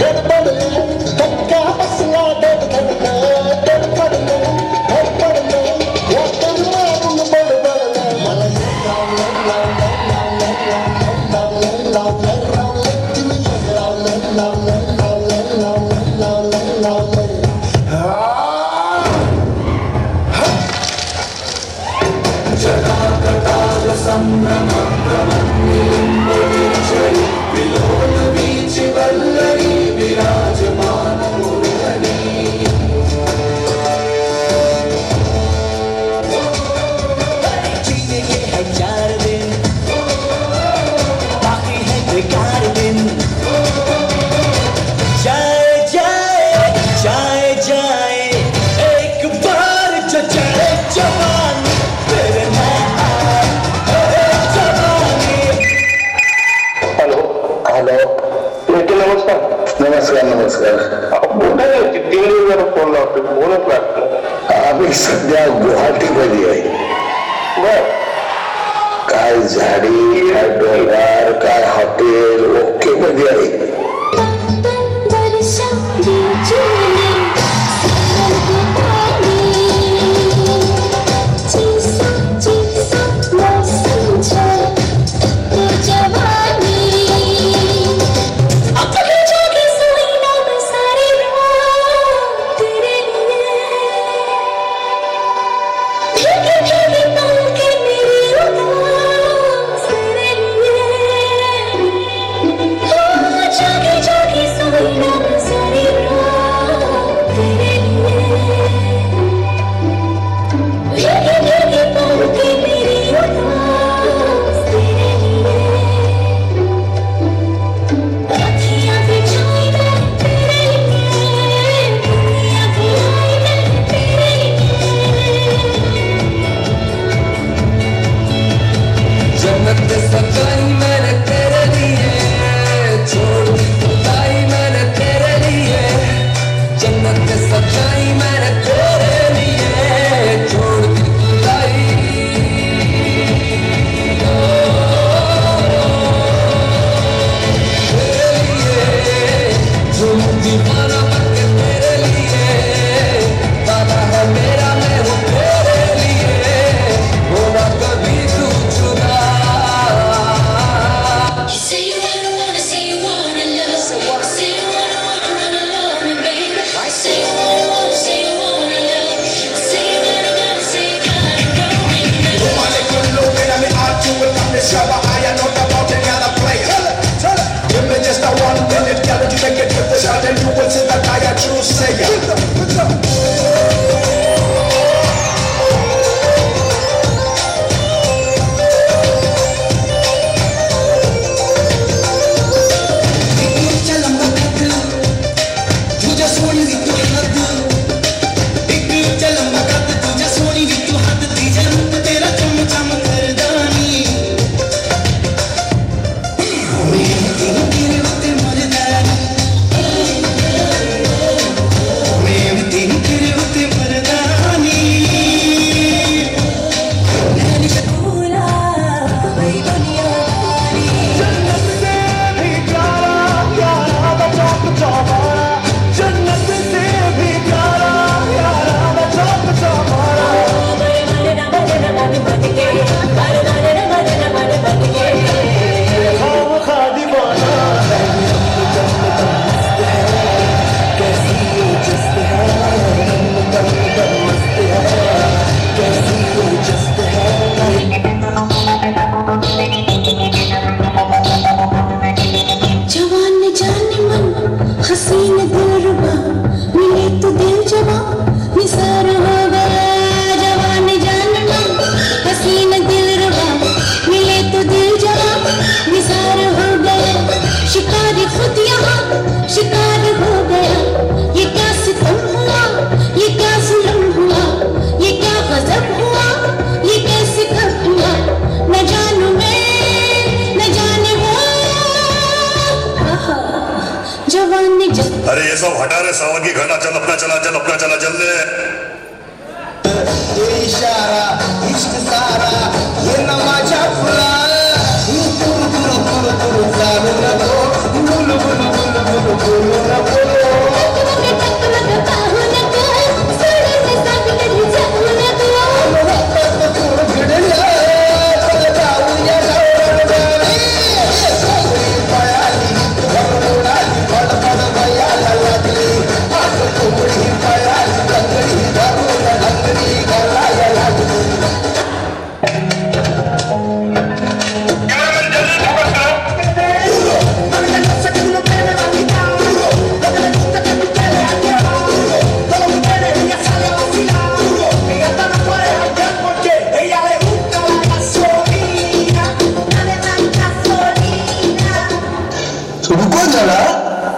गडबडलं, धक्का बसला धडधडलं, धडधडलं, धडधडलं, वाटण मारून बडबडलं. मला आम्ही सध्या गुवाहाटीमध्ये आहे. काय झाडी, काय डोंगर, काय हॉटेल ओके मध्ये आहे. अरे ये सब हटा रे सावन की घटा, चल अपना चला, चल अपना चला, चल ले। ये इशारा इश्क सारा ये नमाजा फुला गुरु गुरु गुरु गुरु जानो न दो blue blue blue blue blue न बोलो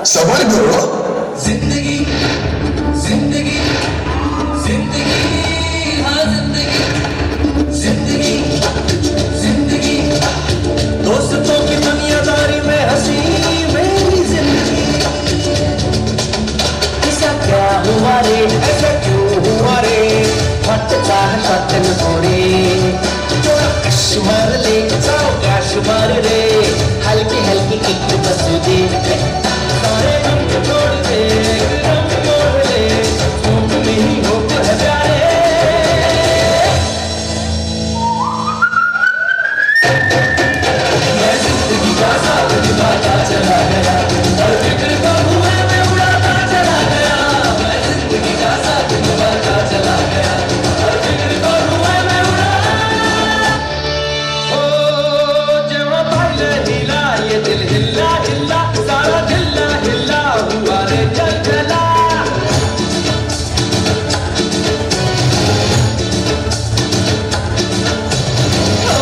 सबर करो। जिंदगी जिंदगी जिंदगी हाँ जिंदगी जिंदगी जिंदगी दोस्तों की दुनियादारी में हंसी मेरी जिंदगी ऐसा क्या हुआ रे ऐसा क्यों हुआ रे फटता है फटन थोड़े थोड़ा कश्मर ले जाओ कश्मर रे हल्की हल्की एक बस दे सारे रंग छोड़ दे रंग छोड़ ले तुम नहीं हो प्यारे मैं जिंदगी का साथ निभाता चला गया हर फिक्र का धुआं में उड़ाता चला गया मैं जिंदगी का साथ निभाता चला गया हर फिक्र का धुआं में उड़ा ओ जेवा पाइले हिला ये दिल हिला हिला सारा हिला हिला हुआ रे चल चला ओ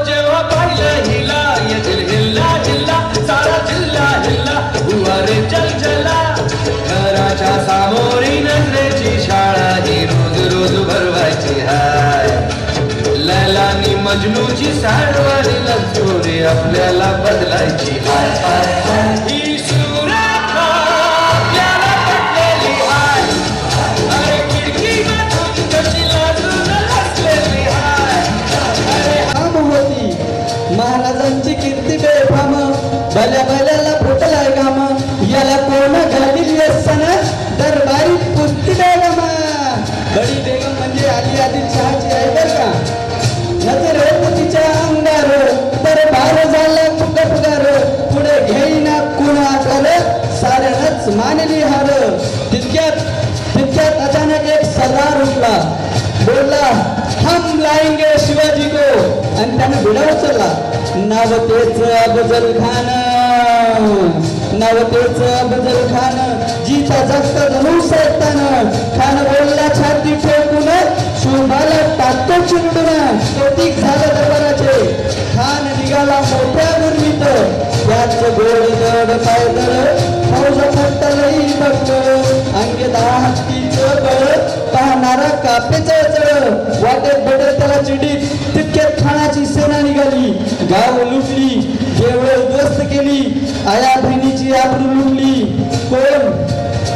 जेवा पाइले हिला ये दिल हिला हिला सारा हिला हिला हुआ रे चल चला घराच्या सामोरी नजरेची शाळा ही रोज रोज भरवायची हाय लैलानी मजनूची साडवारी लंचोरी आपल्याला बदलायची हाय हाय हाय ही सुरात आपल्याला पटलेली हाय अरे खिडकीमधून कशी लाजून हसलेली हाय काम होती महाराजांची कीर्ती बेफाम भल्या भल्याला फुटलाय काम याला कोण घालील व्यसन दरबारी पुस्ती बेगम बडी बेगम म्हणजे आली आधी चहाची आहे बर का नजर तिच्या अंगार तर बार झालं फुगफुगार पुढे घेईना कुणा कर साऱ्यानच मानली हार तितक्यात अचानक एक सरदार उठला बोलला हम लाएंगे शिवाजी को आणि त्याने भिडा उचलला नावतेच अफजल खान नावतेच अफजल खान जीता जगता जणू सैतान खान बोलला छाती ठोकून शोभाला टाकतो चिरडून कौतिक झालं दरबाराचे खान निघाला मोठ्या गुरमीत त्याच गोड जड पायदळ फौज फटलही बघलं अंगे 10 हत्तीचं बळ पाहणारा कापेचं चळ वाटेत बडत त्याला चिडीत तितक्यात खानाची सेना निघाली गाव लुटली केवळ उद्ध्वस्त केली आया बहिणीची आबरू लुटली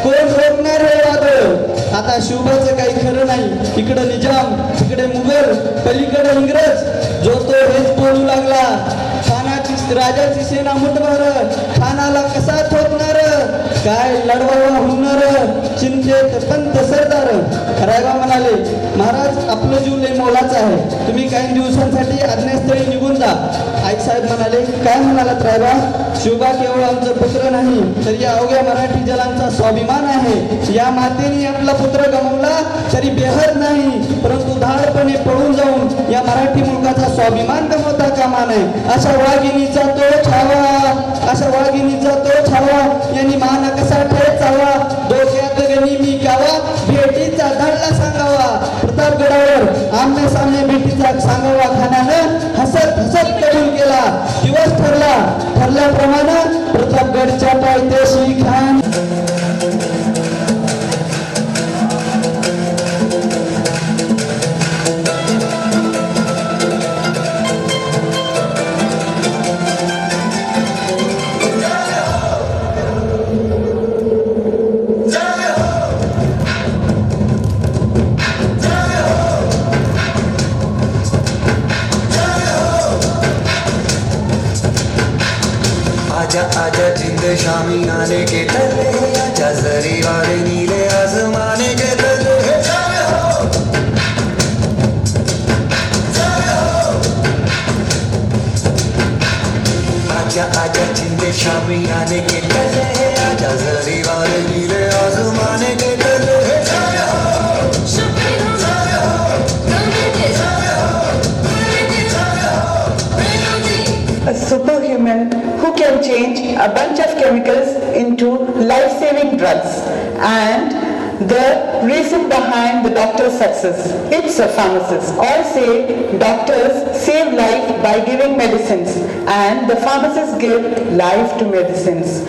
कोण रोखणार हे वादळ आता शिवबाचं काही खरं नाही इकडे निजाम तिकडे मुघल पलीकडे इंग्रज जो तो हेच बोलू लागला खानाची राजाची सेना मुठभर खानाला कसा ठोकणार काय लढवावा होणार चिंतेत पंत सरदार रायबा म्हणाले महाराज आपलं जीव लय मोलाचं आहे तुम्ही काही दिवसांसाठी आज्ञास्थळी निघून जा आई साहेब म्हणाले काय म्हणालात रायबा शिवबा केवळ आमचा पुत्र नाही तर या अवघ्या मराठी जलांचा स्वाभिमान आहे या मातेने आपला पुत्र गमावला तरी बेहद नाही परंतु धाडपणे पळून जाऊन या मराठी मुलकाचा स्वाभिमान गमावता कामा नये अशा वाघिणीचा तो छावा यांनी मान कसा ठेचावा डोक्यात गणी मी गावा भेटीचा धडला सांगावा प्रतापगडावर आमने सामने भेटीचा सांगावा खानानं हसत हसत कबूल केला दिवस ठरल्याप्रमाणे प्रतापगडच्या पायथ्याशी खान आजा जिंद शामी आने के तले, आजा जरी वाले नीले आसमाने के तले। जय हो आजा आजा जिंद शामी आने के तले, आजा जरी वाले नीले आसमाने के तले। जय हो a superhuman who can change a bunch of chemicals into life-saving drugs, and the reason behind the doctor's success. It's a pharmacist. All say doctors save life by giving medicines, and the pharmacists give life to medicines.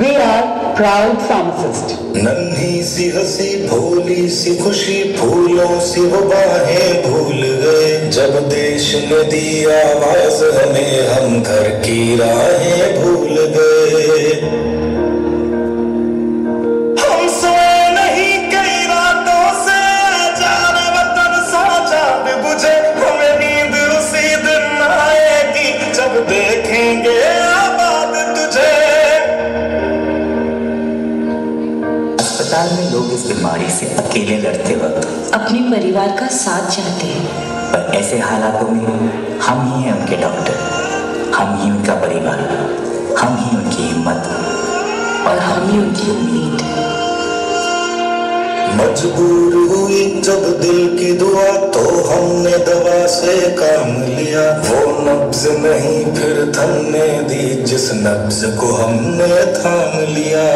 We are proud pharmacists. नन्ही सी हंसी भोली सी खुशी फूलों सी वो बाहें भूल गए, जब देश ने दी आवाज हमें हम घर की राहें भूल गए। हम सोए नहीं कई रातों से, जाने वतन सा चांद बुझे, हमें नींद उसी दिन आएगी जब देखेंगे आबाद तुझे। अस्पताल में लोग इस बीमारी से अकेले लड़ते वक्त अपने परिवार का साथ चाहते हैं, पर ऐसे हालातों में हम ही हैं उनके डॉक्टर, हम ही उनका परिवार, हम ही उनकी हिम्मत और हम ही उनकी उम्मीद। मजबूर हुई जब दिल की दुआ तो हमने दवा से काम लिया, वो नब्ज नहीं फिर थमने दी जिस नब्ज को हमने थाम लिया।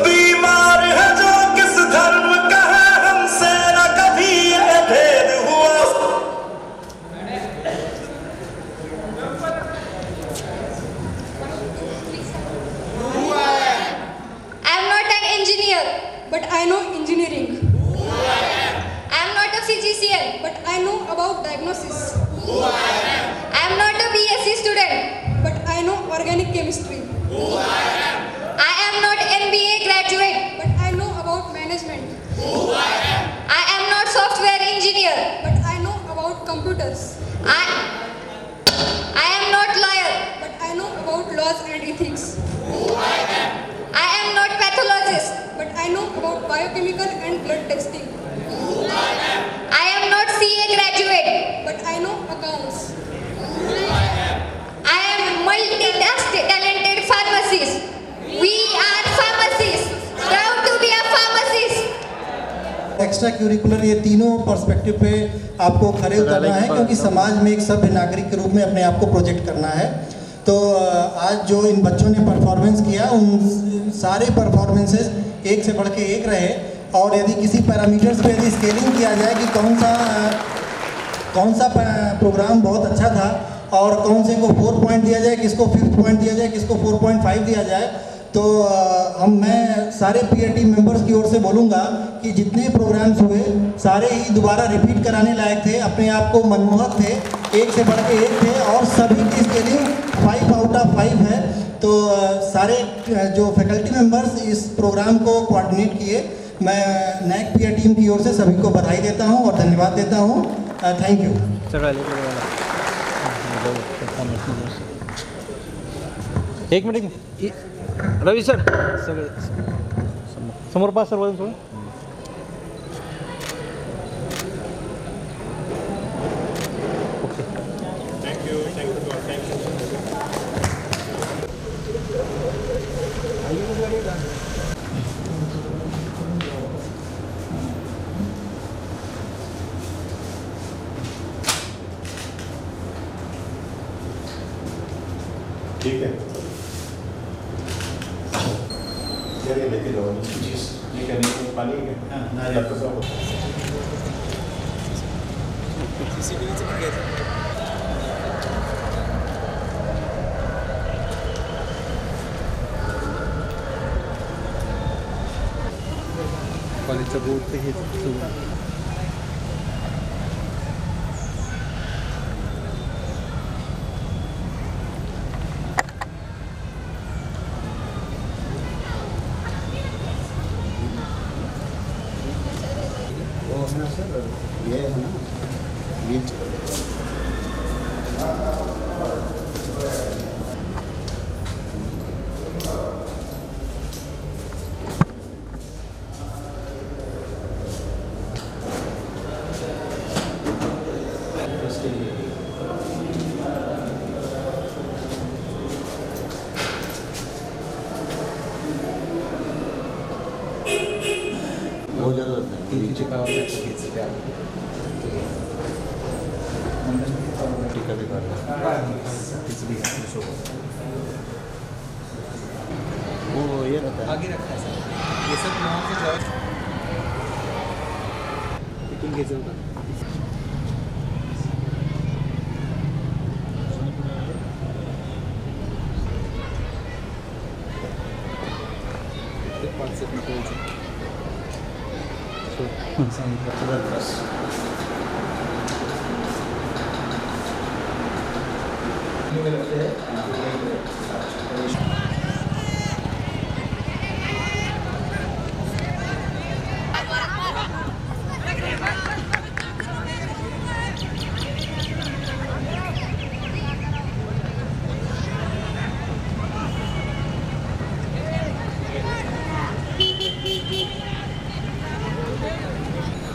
बीमार है जो किस धर्म का है, हमसे न कभी यह भेद हुआ। I am not an engineer, but I know engineering. I am not a physician, but I know about diagnosis. I am not a BSc student, but I know organic chemistry. I am not MBA graduate, but I know about management. I am not software engineer, but I know about computers. I am not lawyer, but I know about laws and ethics. I am not pathologist, but I know about biochemical and blood testing. I am not CA graduate, but I know accounts. I am multi-talented pharmacist. We are pharmacists, proud to be a pharmacist. Extra curricular ये तीनों perspective पे आपको खड़े उतरना है, क्योंकि समाज में एक सभ्य नागरिक के रूप में अपने आप को प्रोजेक्ट करना है। तो आज जो इन बच्चों ने परफॉर्मेंस किया, उन सारे परफॉर्मेंसेस एक से बढ़ के एक रहे, और यदि किसी पैरामीटर्स पे यदि स्केलिंग किया जाए कि कौन सा प्रोग्राम बहुत अच्छा था और कौन से को 4 पॉइंट दिया जाए, किसको 5th पॉइंट दिया जाए, किसको 4.5 दिया जाए, तो मैं सारे पीयर टीम मेंबर्स की ओर से बोलूँगा कि जितने प्रोग्राम्स हुए सारे ही दोबारा रिपीट कराने लायक थे, अपने आप को मनमोहक थे, एक से बढ़ के एक थे, और सभी की स्केलिंग 5 आउट ऑफ 5 है। तो सारे जो फैकल्टी मेंबर्स इस प्रोग्राम को कोऑर्डिनेट किए, मैं नैक पीयर टीम की ओर से सभी को बधाई देता हूँ और धन्यवाद देता हूँ। Thank you. एक मिनट रवि सर समोर पास सर थोडं ठीक है, चलिए लेके जाओ। ये क्या नहीं पानी है क्या? हाँ, ना तो सब CCTV से बन गया कॉलेजचं बोर्ड ते हे ये है ना, बीच पावर घ्यायचं ते टीका विभाग वो ये रहता है आगे रखा है सर ये सब वहाँ से जॉब फिटिंग घ्यायचं होतं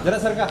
जरा सर का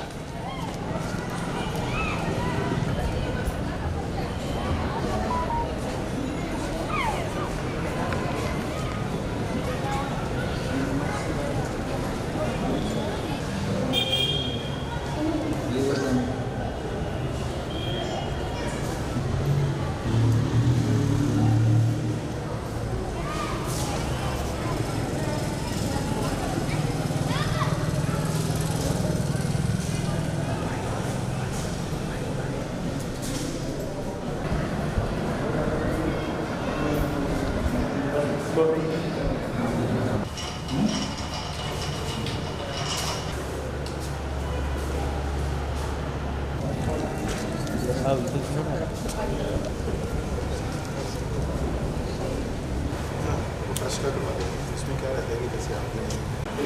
इसमें क्या रहता है कि जैसे आपने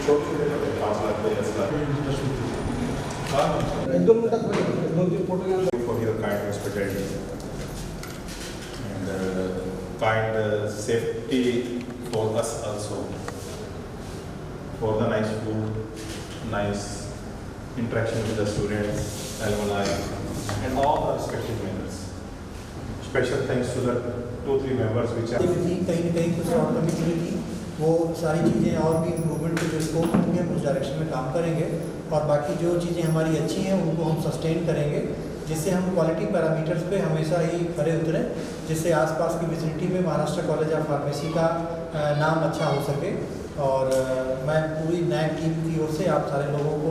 छोटे छोटे 5 lakh 10 lakh for your kind hospitality and kind safety for us also, for the nice food, nice interaction with the students, alumni and all the respective members. Special thanks to the 2-3 members which are कहीं न कहीं कुछ और कमी थी वो सारी चीज़ें और भी इम्प्रूवमेंट के जो स्कोप होंगे हम उस डायरेक्शन में काम करेंगे और बाकी जो चीज़ें हमारी अच्छी हैं उनको हम सस्टेन करेंगे जिससे हम क्वालिटी पैरामीटर्स पे हमेशा ही खरे उतरें जिससे आसपास की विसिनिटी में महाराष्ट्र कॉलेज ऑफ फार्मेसी का नाम अच्छा हो सके। और मैं पूरी नई टीम की ओर से आप सारे लोगों को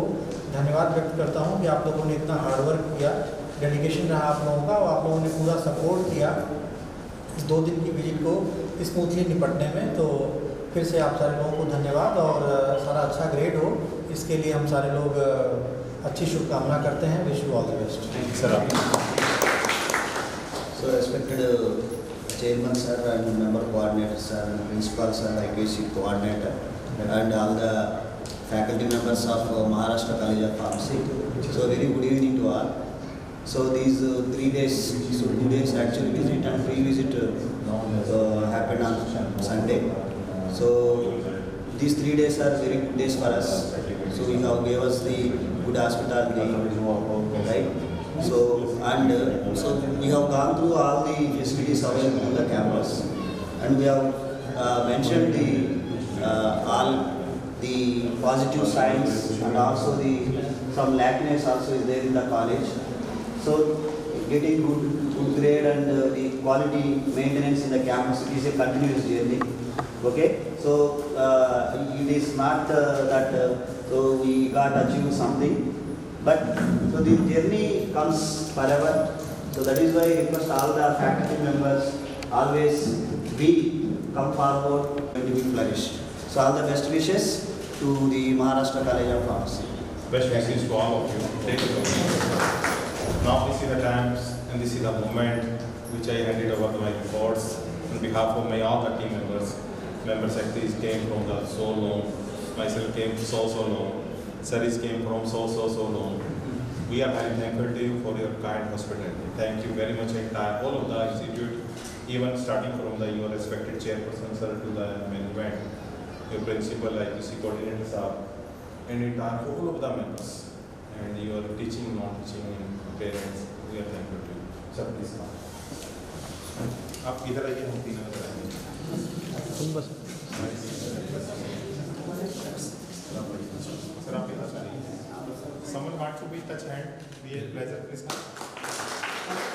धन्यवाद व्यक्त करता हूँ कि आप लोगों ने इतना हार्डवर्क किया, डेडिकेशन रहा आप लोगों का और आप लोगों ने पूरा सपोर्ट किया इस 2 दिन की विजिट को स्मूथली निपटने में। तो फिर से आप सारे लोगों को धन्यवाद और सारा अच्छा ग्रेड हो इसके लिए हम सारे लोग अच्छी शुभकामना करते हैं। Wish you all the best. Sir So respected chairman sir and member coordinator sir and principal sir, IPC coordinator and all the faculty members of Maharashtra College of Pharmacy. So very good evening to all. So these 3 days, so 2 days actual visit and pre-visit happened on Sunday. So these 3 days are very good days for us. So you have gave us the good hospitality, right? So and so we have gone through all the facilities available on the campus, and we have mentioned the all the positive signs and also the some lackness also is there in the college. So getting good grade and the quality maintenance in the campus, it is a continuous journey. Okay, so it is not that so we got achieved something, but so the journey comes forever. So that is why I request all the faculty members always be come forward and to be flourished. So all the best wishes to the Maharashtra College of Pharmacy. best wishes to all of you. Take it over. Now this is the times and this is the moment which I handed over to my reports on behalf of my all the team members. Member secretaries came from the so long, myself came so long, Saris came from so long. We are very thankful to you for your kind hospitality. Thank you very much entire all of the institute, even starting from the your respected chairperson sir to the management, your principal, IPC coordinators are, and entire all of the members, and your teaching, non-teaching, and parents. We are thankful to you. Sir, please come. आप इधर आइए, हम तीनों इधर आएंगे। Sir आप इधर आइए। Someone wants to be touch hand? Please, pleasure, please come.